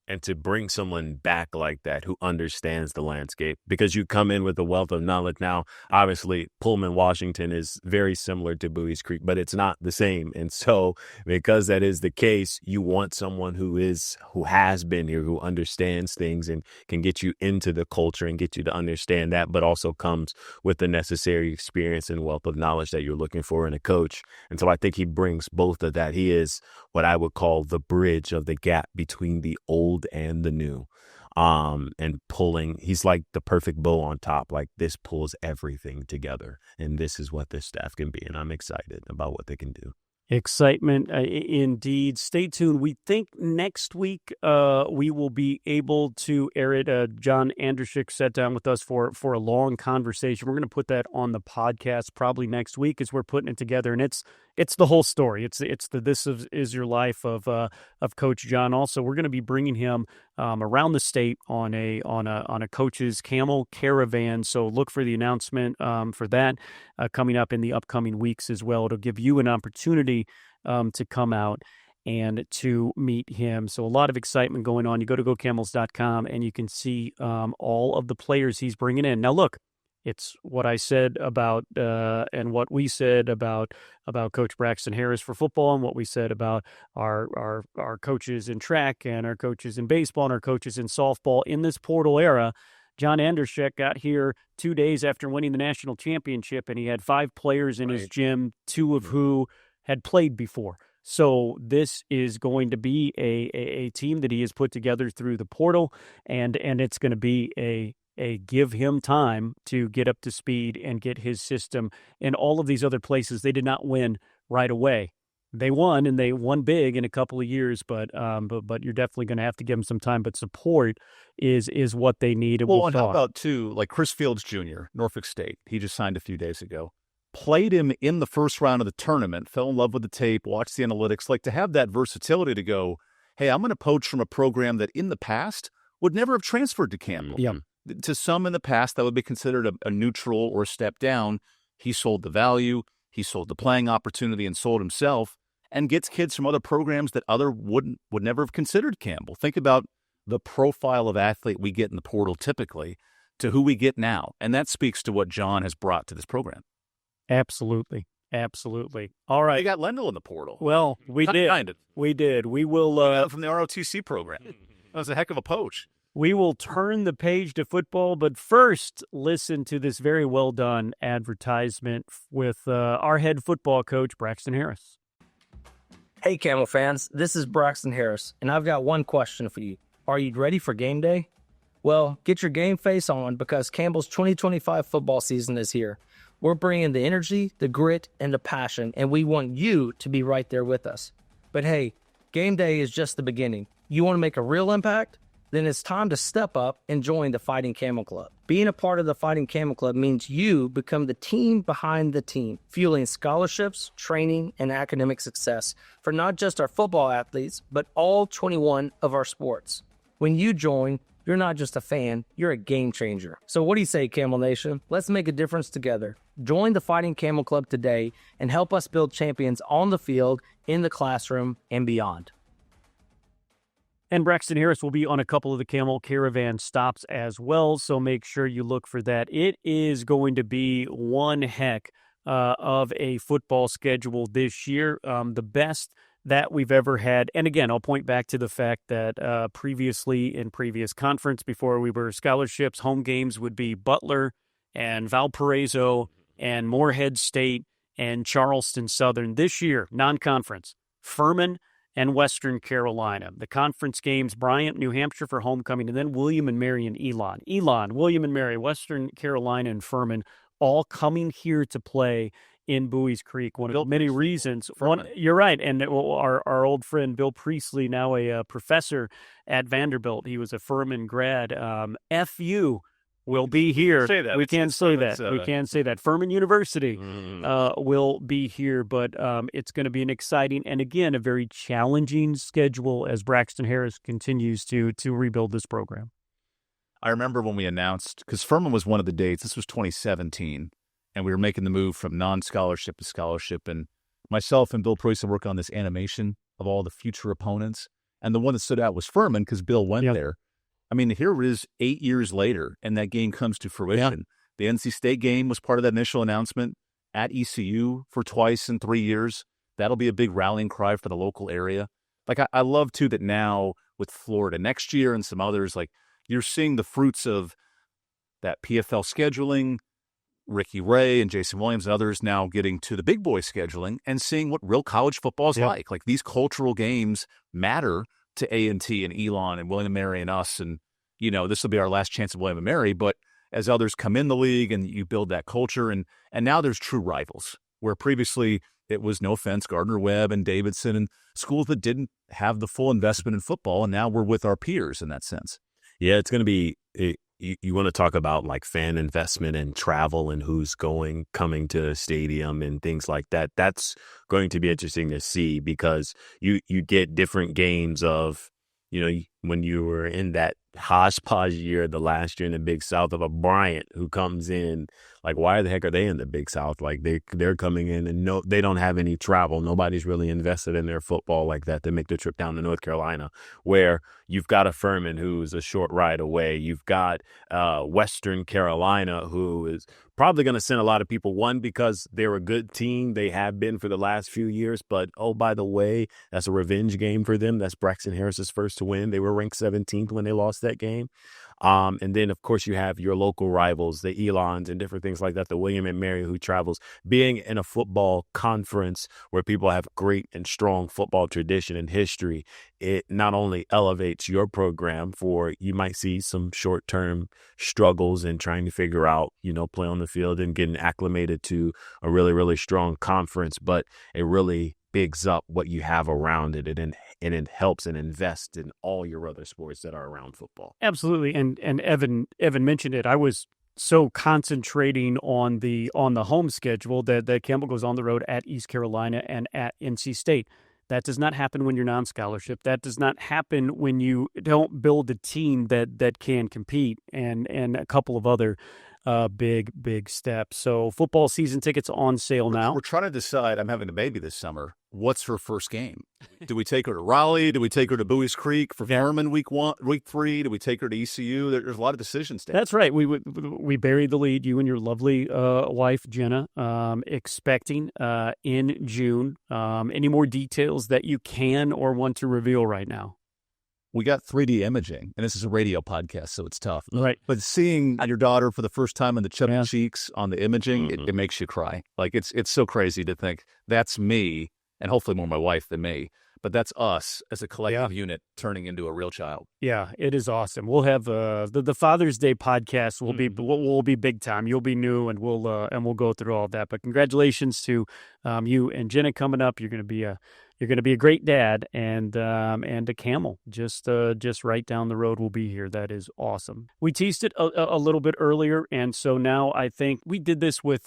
And to bring someone back like that who understands the landscape, because you come in with a wealth of knowledge. Now, obviously, Pullman, Washington is very similar to Bowie's Creek, but it's not the same. And so because that is the case, you want someone who has been here, who understands things and can get you into the culture and get you to understand that, but also comes with the necessary experience and wealth of knowledge that you're looking for in a coach. And so I think he brings both of that. He is what I would call the bridge of the gap between the old and the new, and pulling. He's like the perfect bow on top. Like this pulls everything together, and this is what this staff can be. And I'm excited about what they can do. Excitement indeed. Stay tuned. We think next week we will be able to air it. John Andrzejek sat down with us for a long conversation. We're going to put that on the podcast probably next week as we're putting it together, and it's the whole story. It's the This Is Your Life of Coach John. Also, we're going to be bringing him around the state on a coach's Camel caravan. So look for the announcement for that coming up in the upcoming weeks as well. It'll give you an opportunity to come out and to meet him. So a lot of excitement going on. You go to gocamels.com and you can see all of the players he's bringing in. Now, look, it's what I said about and what we said about Coach Braxton Harris for football and what we said about our coaches in track and our coaches in baseball and our coaches in softball in this portal era. John Andrzejek got here 2 days after winning the national championship, and he had 5 players in his gym, 2 of who had played before. So this is going to be a team that he has put together through the portal, and it's going to be a give him time to get up to speed and get his system. In all of these other places, they did not win right away. They won, and they won big in a couple of years, but you're definitely going to have to give them some time. But support is what they need. And how about, too, like Chris Fields Jr., Norfolk State. He just signed a few days ago. Played him in the first round of the tournament, fell in love with the tape, watched the analytics. Like to have that versatility to go, hey, I'm going to poach from a program that in the past would never have transferred to Campbell. Yeah. To some in the past, that would be considered a neutral or a step down. He sold the value, he sold the playing opportunity, and sold himself, and gets kids from other programs that would never have considered Campbell. Think about the profile of athlete we get in the portal typically to who we get now, and that speaks to what John has brought to this program. Absolutely. Absolutely. All right. They got Lendl in the portal. Well, we did. Kind of. We did. We will from the ROTC program. That was a heck of a poach. We will turn the page to football, but first, listen to this very well done advertisement with our head football coach, Braxton Harris. Hey, Camel fans, this is Braxton Harris, and I've got one question for you. Are you ready for game day? Well, get your game face on because Campbell's 2025 football season is here. We're bringing the energy, the grit, and the passion, and we want you to be right there with us. But hey, game day is just the beginning. You want to make a real impact? Then it's time to step up and join the Fighting Camel Club. Being a part of the Fighting Camel Club means you become the team behind the team, fueling scholarships, training, and academic success for not just our football athletes, but all 21 of our sports. When you join, you're not just a fan, you're a game changer. So what do you say, Camel Nation? Let's make a difference together. Join the Fighting Camel Club today and help us build champions on the field, in the classroom, and beyond. And Braxton Harris will be on a couple of the Camel Caravan stops as well, so make sure you look for that. It is going to be one heck of a football schedule this year, the best that we've ever had. And again, I'll point back to the fact that previously in previous conference, before we were scholarships, home games would be Butler and Valparaiso and Morehead State and Charleston Southern. This year, non-conference, Furman and Western Carolina. The conference games, Bryant, New Hampshire for homecoming, and then William and Mary and Elon. Elon, William and Mary, Western Carolina, and Furman, all coming here to play in Bowie's Creek. One of many reasons. You're right, and our old friend Bill Priestley, now a professor at Vanderbilt. He was a Furman grad. FU will be here. Say that. We can't say that. We can't say that. Furman University will be here, but it's going to be an exciting and, again, a very challenging schedule as Braxton Harris continues to rebuild this program. I remember when we announced, because Furman was one of the dates, this was 2017, and we were making the move from non-scholarship to scholarship, and myself and Bill Priestley work on this animation of all the future opponents, and the one that stood out was Furman because Bill went there. I mean, here it is 8 years later, and that game comes to fruition. The NC State game was part of that initial announcement at ECU for twice in 3 years. That'll be a big rallying cry for the local area. Like, I love, too, that now with Florida next year and some others, like, you're seeing the fruits of that PFL scheduling, Ricky Ray and Jason Williams and others now getting to the big boy scheduling and seeing what real college football is like. Like, these cultural games matter to A&T and Elon and William and Mary and us. And, you know, this will be our last chance of William and Mary. But as others come in the league and you build that culture, and now there's true rivals, where previously it was, no offense, Gardner-Webb and Davidson and schools that didn't have the full investment in football. And now we're with our peers in that sense. Yeah, it's going to be you want to talk about like fan investment and travel and who's coming to the stadium and things like that. That's going to be interesting to see because you get different games of, you know, when you were in that hodgepodge year, the last year in the Big South, of a Bryant who comes in, like, why the heck are they in the Big South? Like, they're coming in and they don't have any travel. Nobody's really invested in their football like that to make the trip down to North Carolina, where you've got a Furman who's a short ride away. You've got Western Carolina, who is probably going to send a lot of people, one, because they're a good team. They have been for the last few years. But, oh, by the way, that's a revenge game for them. That's Braxton Harris's first to win. They were ranked 17th when they lost that game. And then, of course, you have your local rivals, the Elons and different things like that, the William and Mary who travels. Being in a football conference where people have great and strong football tradition and history, it not only elevates your program for, you might see some short-term struggles in trying to figure out, you know, play on the field and getting acclimated to a really, really strong conference, but it really bigs up what you have around it, and it helps and invests in all your other sports that are around football. Absolutely, and Evan mentioned it. I was so concentrating on the home schedule that Campbell goes on the road at East Carolina and at NC State. That does not happen when you're non-scholarship. That does not happen when you don't build a team that can compete, and a couple of other big steps. So football season tickets on sale now. We're trying to decide. I'm having a baby this summer. what's her first game? Do we take her to Raleigh? Do we take her to Bowie's Creek for Furman week 3? Do we take her to ECU? There's a lot of decisions. That's right. We buried the lead, you and your lovely wife, Jenna, expecting in June. Any more details that you can or want to reveal right now? We got 3D imaging, and this is a radio podcast, so it's tough. Right. But seeing your daughter for the first time in the chubby cheeks on the imaging, it makes you cry. Like, it's so crazy to think that's me, and hopefully more my wife than me, but that's us as a collective unit turning into a real child. Yeah, it is awesome. We'll have the Father's Day podcast will be big time. You'll be new, and we'll go through all of that. But congratulations to you and Jenna coming up. You're going to be a great dad, and to Camel just right down the road will be here. That is awesome. We teased it a little bit earlier, and so now I think we did this with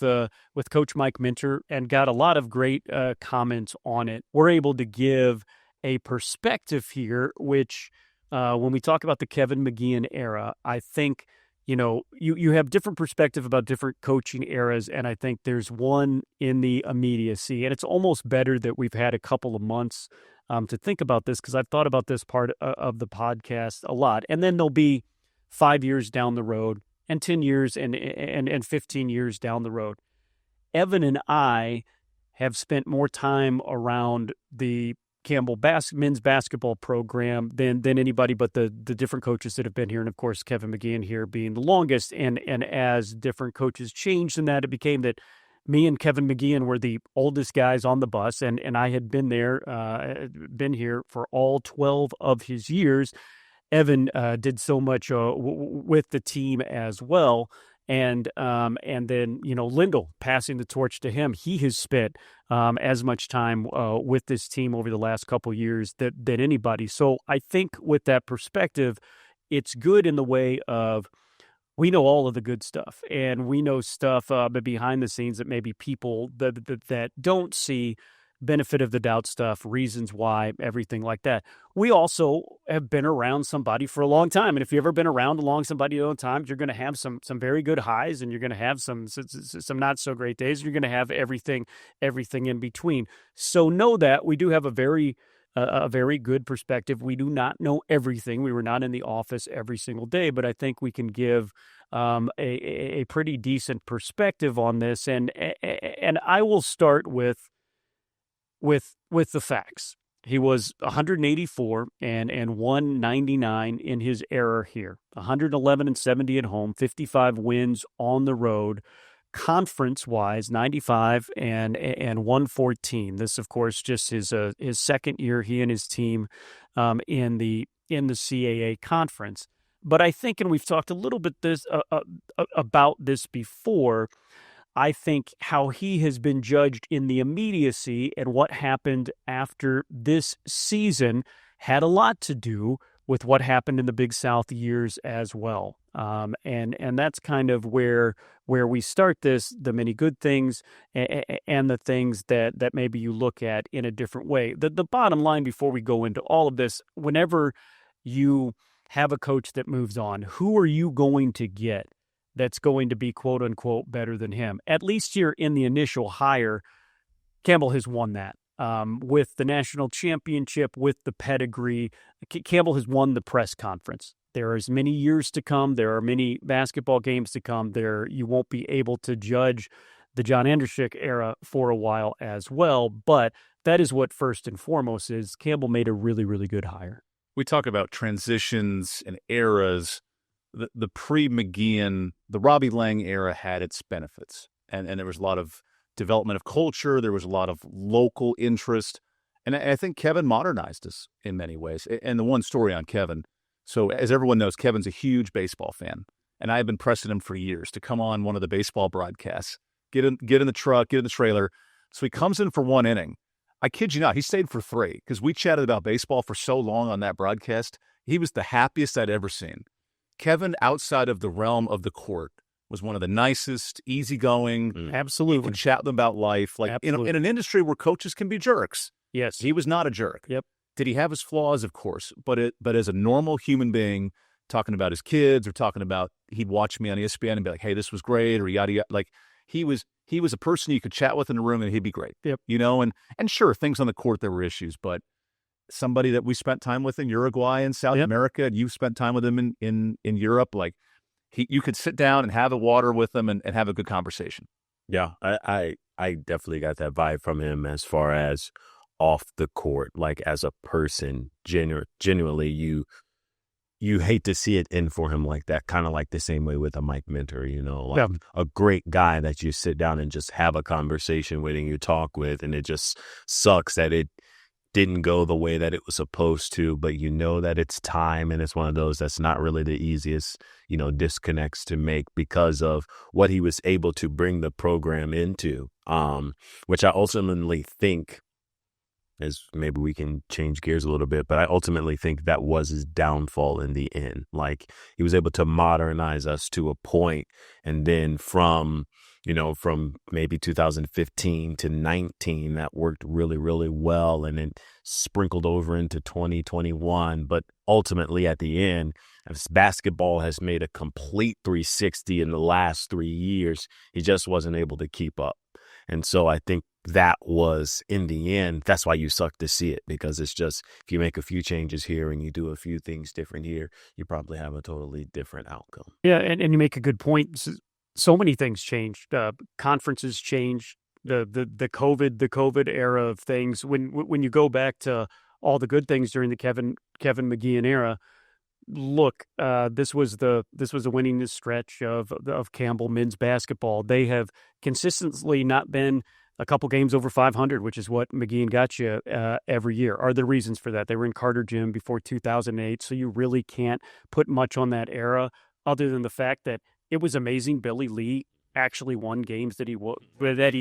Coach Mike Minter and got a lot of great comments on it. We're able to give a perspective here, which when we talk about the Kevin McGeehan era, I think you have different perspective about different coaching eras, and I think there's one in the immediacy, and it's almost better that we've had a couple of months to think about this, because I've thought about this part of the podcast a lot, and then there'll be 5 years down the road, and 10 years, and 15 years down the road. Evan and I have spent more time around the Campbell men's basketball program than anybody but the different coaches that have been here. And of course, Kevin McGeehan here being the longest. And as different coaches changed in that, it became that me and Kevin McGeehan were the oldest guys on the bus. And I had been here for all 12 of his years. Evan did so much with the team as well. And then, Lendl passing the torch to him. He has spent as much time with this team over the last couple of years than anybody. So I think with that perspective, it's good in the way of we know all of the good stuff, and we know stuff but behind the scenes that maybe people that don't see benefit of the doubt stuff, reasons why, everything like that. We also have been around somebody for a long time. And if you've ever been around somebody a long time, you're going to have some very good highs, and you're going to have some not so great days. You're going to have everything in between. So know that we do have a very good perspective. We do not know everything. We were not in the office every single day, but I think we can give a pretty decent perspective on this. And I will start with the facts. He was 184 and 199 in his era here. 111 and 70 at home, 55 wins on the road. Conference-wise, 95 and 114. This, of course, just his second year, he and his team in the CAA conference. But I think, and we've talked a little bit about this before, I think how he has been judged in the immediacy and what happened after this season had a lot to do with what happened in the Big South years as well. And that's kind of where we start this, the many good things and the things that maybe you look at in a different way. The bottom line before we go into all of this, whenever you have a coach that moves on, who are you going to get that's going to be quote unquote better than him? At least here in the initial hire, Campbell has won that. With the national championship, with the pedigree, Campbell has won the press conference. There is many years to come. There are many basketball games to come. You won't be able to judge the John Andrzejek era for a while as well. But that is what first and foremost is. Campbell made a really, really good hire. We talk about transitions and eras. The pre-McGeehan, the Robbie Lang era had its benefits. And there was a lot of development of culture. There was a lot of local interest. And I think Kevin modernized us in many ways. And the one story on Kevin, so as everyone knows, Kevin's a huge baseball fan. And I have been pressing him for years to come on one of the baseball broadcasts, get in the truck, get in the trailer. So he comes in for one inning. I kid you not, he stayed for three because we chatted about baseball for so long on that broadcast. He was the happiest I'd ever seen. Kevin, outside of the realm of the court, was one of the nicest, easygoing. Absolutely. You can chat with them about life. Like in an industry where coaches can be jerks. Yes. He was not a jerk. Yep. Did he have his flaws? Of course. But as a normal human being, talking about his kids or talking about, he'd watch me on ESPN and be like, hey, this was great, or yada, yada. Like he he was a person you could chat with in the room and he'd be great. Yep. And sure, things on the court, there were issues, but somebody that we spent time with in Uruguay and South America, and you've spent time with him in Europe, like you could sit down and have a water with him and have a good conversation. Yeah, I definitely got that vibe from him as far as off the court, like as a person. Genuinely, you hate to see it end for him like that, kind of like the same way with a Mike Minter, a great guy that you sit down and just have a conversation with and you talk with, and it just sucks that it didn't go the way that it was supposed to, but you know that it's time, and it's one of those that's not really the easiest, disconnects to make because of what he was able to bring the program into, which I ultimately think is, maybe we can change gears a little bit, but I ultimately think that was his downfall in the end. Like, he was able to modernize us to a point, and then from maybe 2015 to 19, that worked really, really well, and it sprinkled over into 2021. But ultimately, at the end, as basketball has made a complete 360 in the last 3 years, he just wasn't able to keep up. And so I think that was, in the end, that's why you suck to see it, because it's just, if you make a few changes here and you do a few things different here, you probably have a totally different outcome. Yeah, and you make a good point. So many things changed. Conferences changed. The COVID era of things. When you go back to all the good things during the Kevin McGeehan era, look, this was the winningest stretch of Campbell men's basketball. They have consistently not been a couple games over 500, which is what McGeehan got you every year. Are there reasons for that? They were in Carter Gym before 2008, so you really can't put much on that era other than the fact that it was amazing. Billy Lee actually won games that he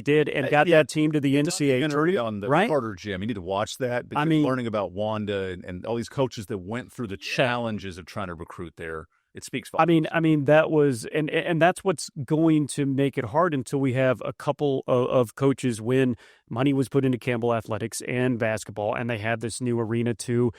did and got that team to the NCAA tournament. On the right? Carter Gym, you need to watch that. Because learning about Wanda and all these coaches that went through the challenges of trying to recruit there, it speaks volumes. I mean that was and that's what's going to make it hard until we have a couple of coaches when money was put into Campbell athletics and basketball, and they had this new arena to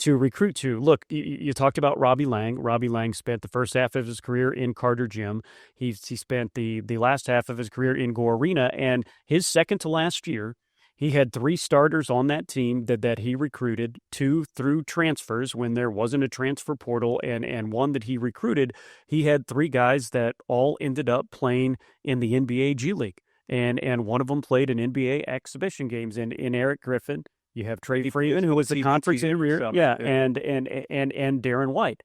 recruit to. Look, you talked about Robbie Lang. Robbie Lang spent the first half of his career in Carter Gym. He spent the last half of his career in Go Arena, and his second to last year, he had 3 starters on that team that he recruited, 2 through transfers when there wasn't a transfer portal, and 1 that he recruited. He had 3 guys that all ended up playing in the NBA G League, and one of them played in NBA exhibition games. And in Eric Griffin, you have Trey Freeman, who was the conference career, and Darren White.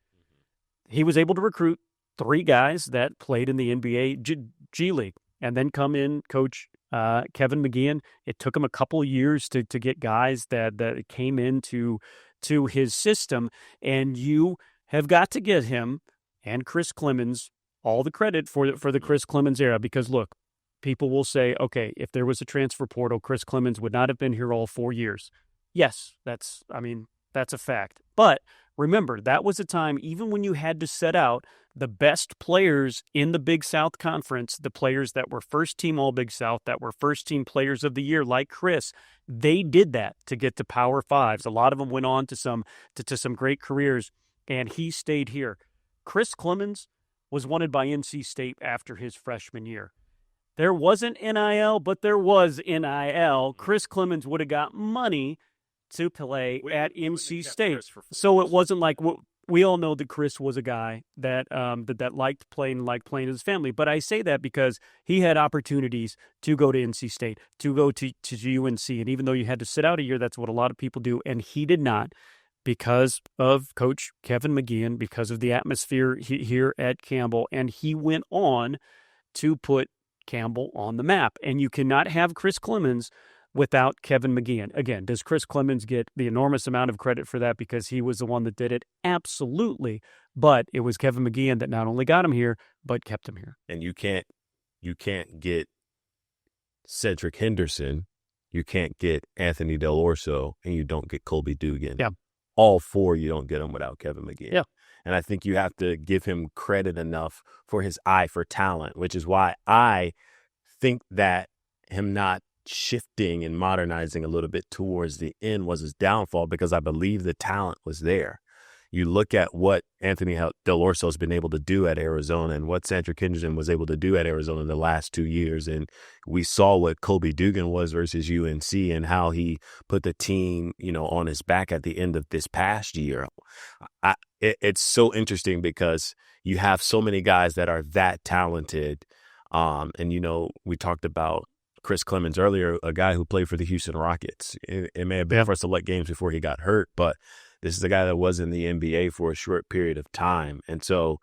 He was able to recruit 3 guys that played in the NBA G League, and then come in Coach Kevin McGeehan. It took him a couple of years to get guys that came into his system, and you have got to get him and Chris Clemens all the credit for the Chris Clemens era, because look, people will say, okay, if there was a transfer portal, Chris Clemens would not have been here all 4 years. Yes, that's a fact. But remember, that was a time, even when you had to set out the best players in the Big South Conference, the players that were first-team All-Big South, that were first-team players of the year, like Chris, they did that to get to Power Fives. A lot of them went on to some great careers, and he stayed here. Chris Clemens was wanted by NC State after his freshman year. There wasn't NIL, but there was NIL. Chris Clemens would have got money to play at NC State. So it wasn't like, we all know that Chris was a guy that liked playing his family. But I say that because he had opportunities to go to NC State, to go to UNC. And even though you had to sit out a year, that's what a lot of people do. And he did not, because of Coach Kevin McGeehan, because of the atmosphere here at Campbell. And he went on to put Campbell on the map. And you cannot have Chris Clemens without Kevin McGeehan. Again, does Chris Clemens get the enormous amount of credit for that because he was the one that did it? Absolutely. But it was Kevin McGeehan that not only got him here, but kept him here. And you can't get Cedric Henderson, you can't get Anthony Del Orso, and you don't get Colby Dugan. Yeah. All 4, you don't get them without Kevin McGeehan. Yeah. And I think you have to give him credit enough for his eye for talent, which is why I think that him not shifting and modernizing a little bit towards the end was his downfall, because I believe the talent was there. you look at what Anthony Del Orso has been able to do at Arizona and what Sandra Kindred was able to do at Arizona in the last 2 years. And we saw what Kobe Dugan was versus UNC and how he put the team, on his back at the end of this past year. It's so interesting because you have so many guys that are that talented. And, we talked about Chris Clemens earlier, a guy who played for the Houston Rockets. It may have been for select games before he got hurt, but this is a guy that was in the NBA for a short period of time. And so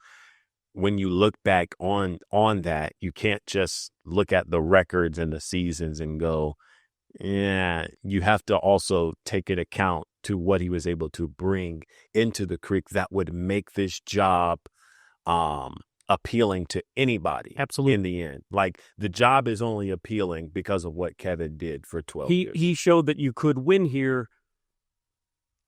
when you look back on that, you can't just look at the records and the seasons and go, yeah, you have to also take into account to what he was able to bring into the creek that would make this job appealing to anybody. Absolutely. In the end. Like, the job is only appealing because of what Kevin did for 12 years. He showed that you could win here.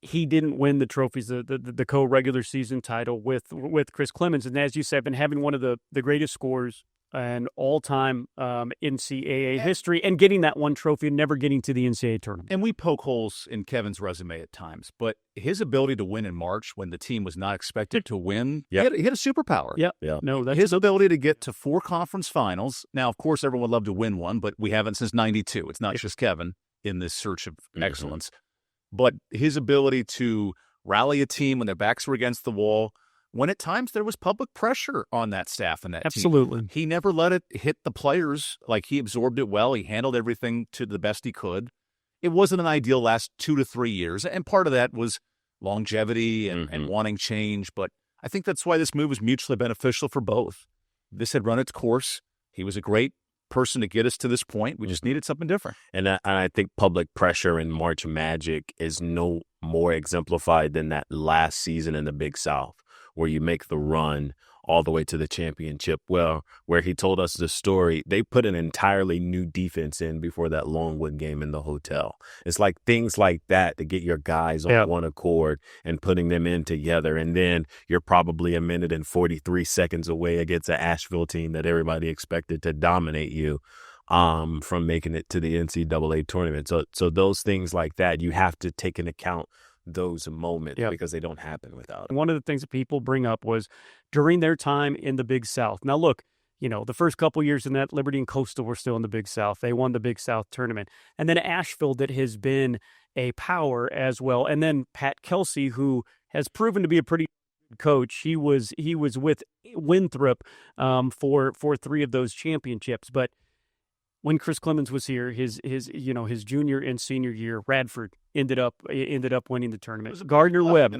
He didn't win the trophies, the co-regular season title with Chris Clemens. And as you said, been having one of the greatest scores and all-time NCAA history, and getting that one trophy and never getting to the NCAA tournament. And we poke holes in Kevin's resume at times, but his ability to win in March when the team was not expected to win, he had a superpower. Yeah. No, his ability to get to 4 conference finals. Now, of course, everyone would love to win one, but we haven't since '92. It's not just Kevin in this search of excellence. But his ability to rally a team when their backs were against the wall, when at times there was public pressure on that staff and that Absolutely. team. He never let it hit the players. Like, he absorbed it well. He handled everything to the best he could. It wasn't an ideal last 2 to 3 years, and part of that was longevity and wanting change. But I think that's why this move was mutually beneficial for both. This had run its course. He was a great person to get us to this point. We just needed something different. And I think public pressure in March Magic is no more exemplified than that last season in the Big South, where you make the run all the way to the championship. Well, where he told us the story, they put an entirely new defense in before that Longwood game in the hotel. It's like things like that to get your guys on one accord and putting them in together. And then you're probably a minute and 43 seconds away against an Asheville team that everybody expected to dominate you from making it to the NCAA tournament. So those things like that, you have to take into account those moments because they don't happen without it. One of the things that people bring up was during their time in the Big South. Now, look, the first couple years in that, Liberty and Coastal were still in the Big South. They won the Big South tournament. And then Asheville, that has been a power as well. And then Pat Kelsey, who has proven to be a pretty good coach. He was with Winthrop for 3 of those championships. But when Chris Clemens was here, his junior and senior year, Radford ended up winning the tournament. Gardner Webb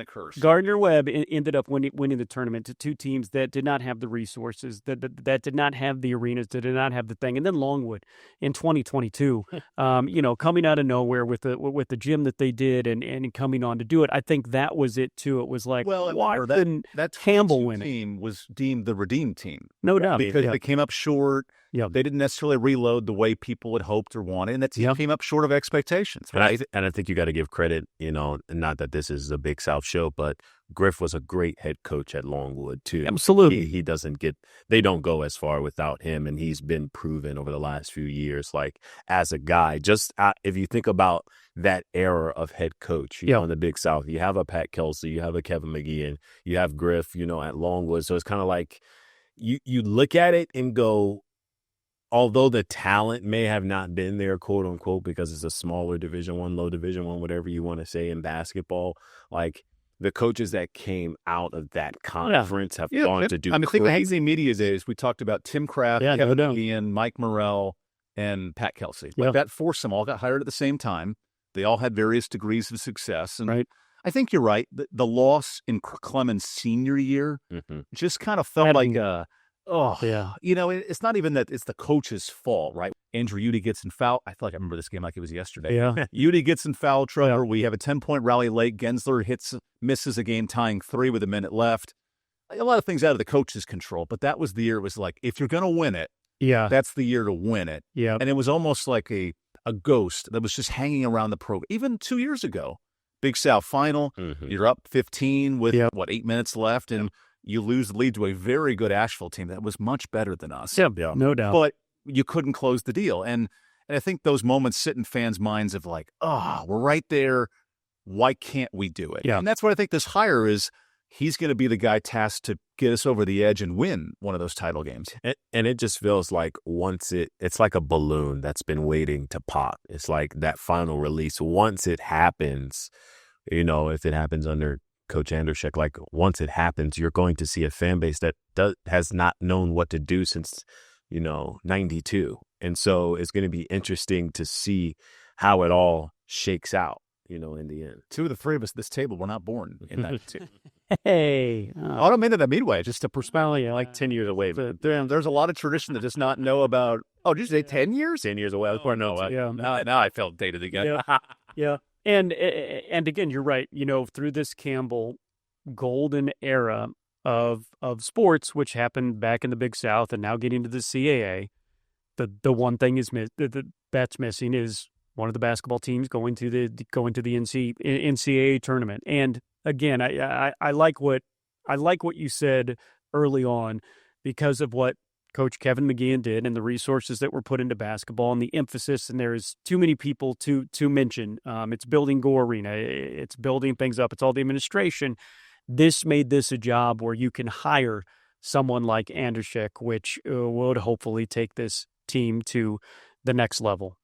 ended up winning the tournament to 2 teams that did not have the resources, that did not have the arenas, that did not have the thing. And then Longwood in 2022, coming out of nowhere with the gym that they did and coming on to do it. I think that was it too. It was like, why didn't that Campbell win? Team was deemed the redeemed team, no doubt, because they came up short. Yeah, they didn't necessarily reload the way people had hoped or wanted, and that team came up short of expectations. Right? And I think you got to give credit, not that this is a Big South show, but Griff was a great head coach at Longwood too. Absolutely. They don't go as far without him, and he's been proven over the last few years, like, as a guy. Just if you think about that era of head coach, in the Big South, you have a Pat Kelsey, you have a Kevin McGeehan, you have Griff, at Longwood. So it's kind of like you look at it and go, although the talent may have not been there, quote unquote, because it's a smaller Division I, low Division I, whatever you want to say in basketball, like, the coaches that came out of that conference have gone to do. I think the Hazy Media days, we talked about Tim Kraft, Kevin McGeehan, Mike Morrell, and Pat Kelsey. Like, that foursome all got hired at the same time. They all had various degrees of success. And I think you're right. The loss in Clemens' senior year just kind of felt like it's not even that it's the coach's fault, right? Andrew Udy gets in foul. I feel like I remember this game like it was yesterday. Yeah. Udy gets in foul trouble. We have a 10-point rally late. Gensler misses a game tying 3 with a minute left. A lot of things out of the coach's control, but that was the year. It was like, if you're going to win it, that's the year to win it. Yeah. And it was almost like a ghost that was just hanging around the program. Even 2 years ago, Big South final, you're up 15 with 8 minutes left, and you lose the lead to a very good Asheville team that was much better than us. Yeah, no doubt. But you couldn't close the deal. And I think those moments sit in fans' minds of like, we're right there. Why can't we do it? Yeah. And that's what I think this hire is he's going to be the guy tasked to get us over the edge and win one of those title games. And it just feels like it's like a balloon that's been waiting to pop. It's like that final release. Once it happens, if it happens under Coach Andrzejek, like once it happens, you're going to see a fan base that has not known what to do since, 92. And so it's going to be interesting to see how it all shakes out, in the end. 2 of the 3 of us at this table were not born in 92. Hey. I don't mean that midway, just a perspective. Like 10 years away. There's a lot of tradition that does not know about, did you say 10 years? 10 years away. I was born, no. Yeah. Now I felt dated again. Yeah. And again, you're right. Through this Campbell golden era of sports, which happened back in the Big South and now getting to the CAA, the one thing that's missing is one of the basketball teams going to the NCAA tournament. And again, I like what you said early on because of what Coach Kevin McGeehan did and the resources that were put into basketball and the emphasis. And there's too many people to mention. It's building Go Arena. It's building things up. It's all the administration. This made this a job where you can hire someone like Andrzejek, which would hopefully take this team to the next level.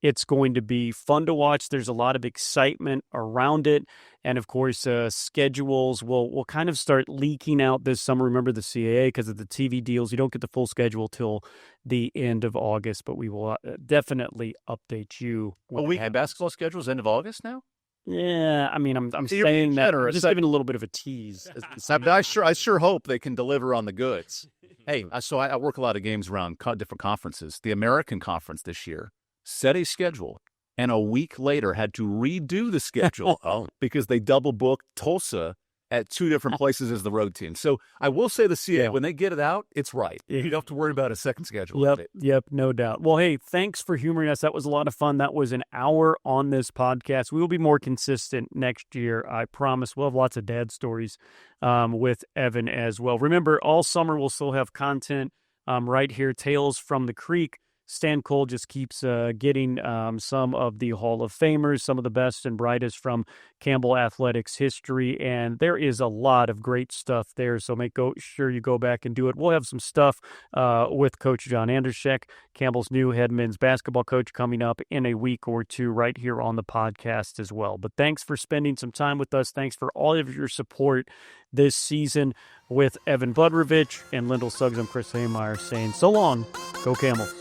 It's going to be fun to watch. There's a lot of excitement around it. And, of course, schedules will kind of start leaking out this summer. Remember the CAA, because of the TV deals, you don't get the full schedule till the end of August. But we will definitely update you. We have basketball schedules end of August now? Yeah, I mean, I'm saying that. I'm just giving a little bit of a tease. I sure hope they can deliver on the goods. Hey, so I work a lot of games around different conferences. The American Conference this year set a schedule, and a week later had to redo the schedule because they double booked Tulsa at 2 different places as the road team. So I will say the CA, when they get it out, it's right. You don't have to worry about a second schedule. Yep, no doubt. Well, hey, thanks for humoring us. That was a lot of fun. That was an hour on this podcast. We will be more consistent next year, I promise. We'll have lots of dad stories with Evan as well. Remember, all summer we'll still have content right here, Tales from the Creek. Stan Cole just keeps getting some of the Hall of Famers, some of the best and brightest from Campbell athletics history, and there is a lot of great stuff there, so make sure you go back and do it. We'll have some stuff with Coach John Andrzejek, Campbell's new head men's basketball coach, coming up in a week or 2 right here on the podcast as well. But thanks for spending some time with us. Thanks for all of your support this season with Evan Budrovich and Lendl Suggs. I'm Chris Hemeyer saying so long, go Camels.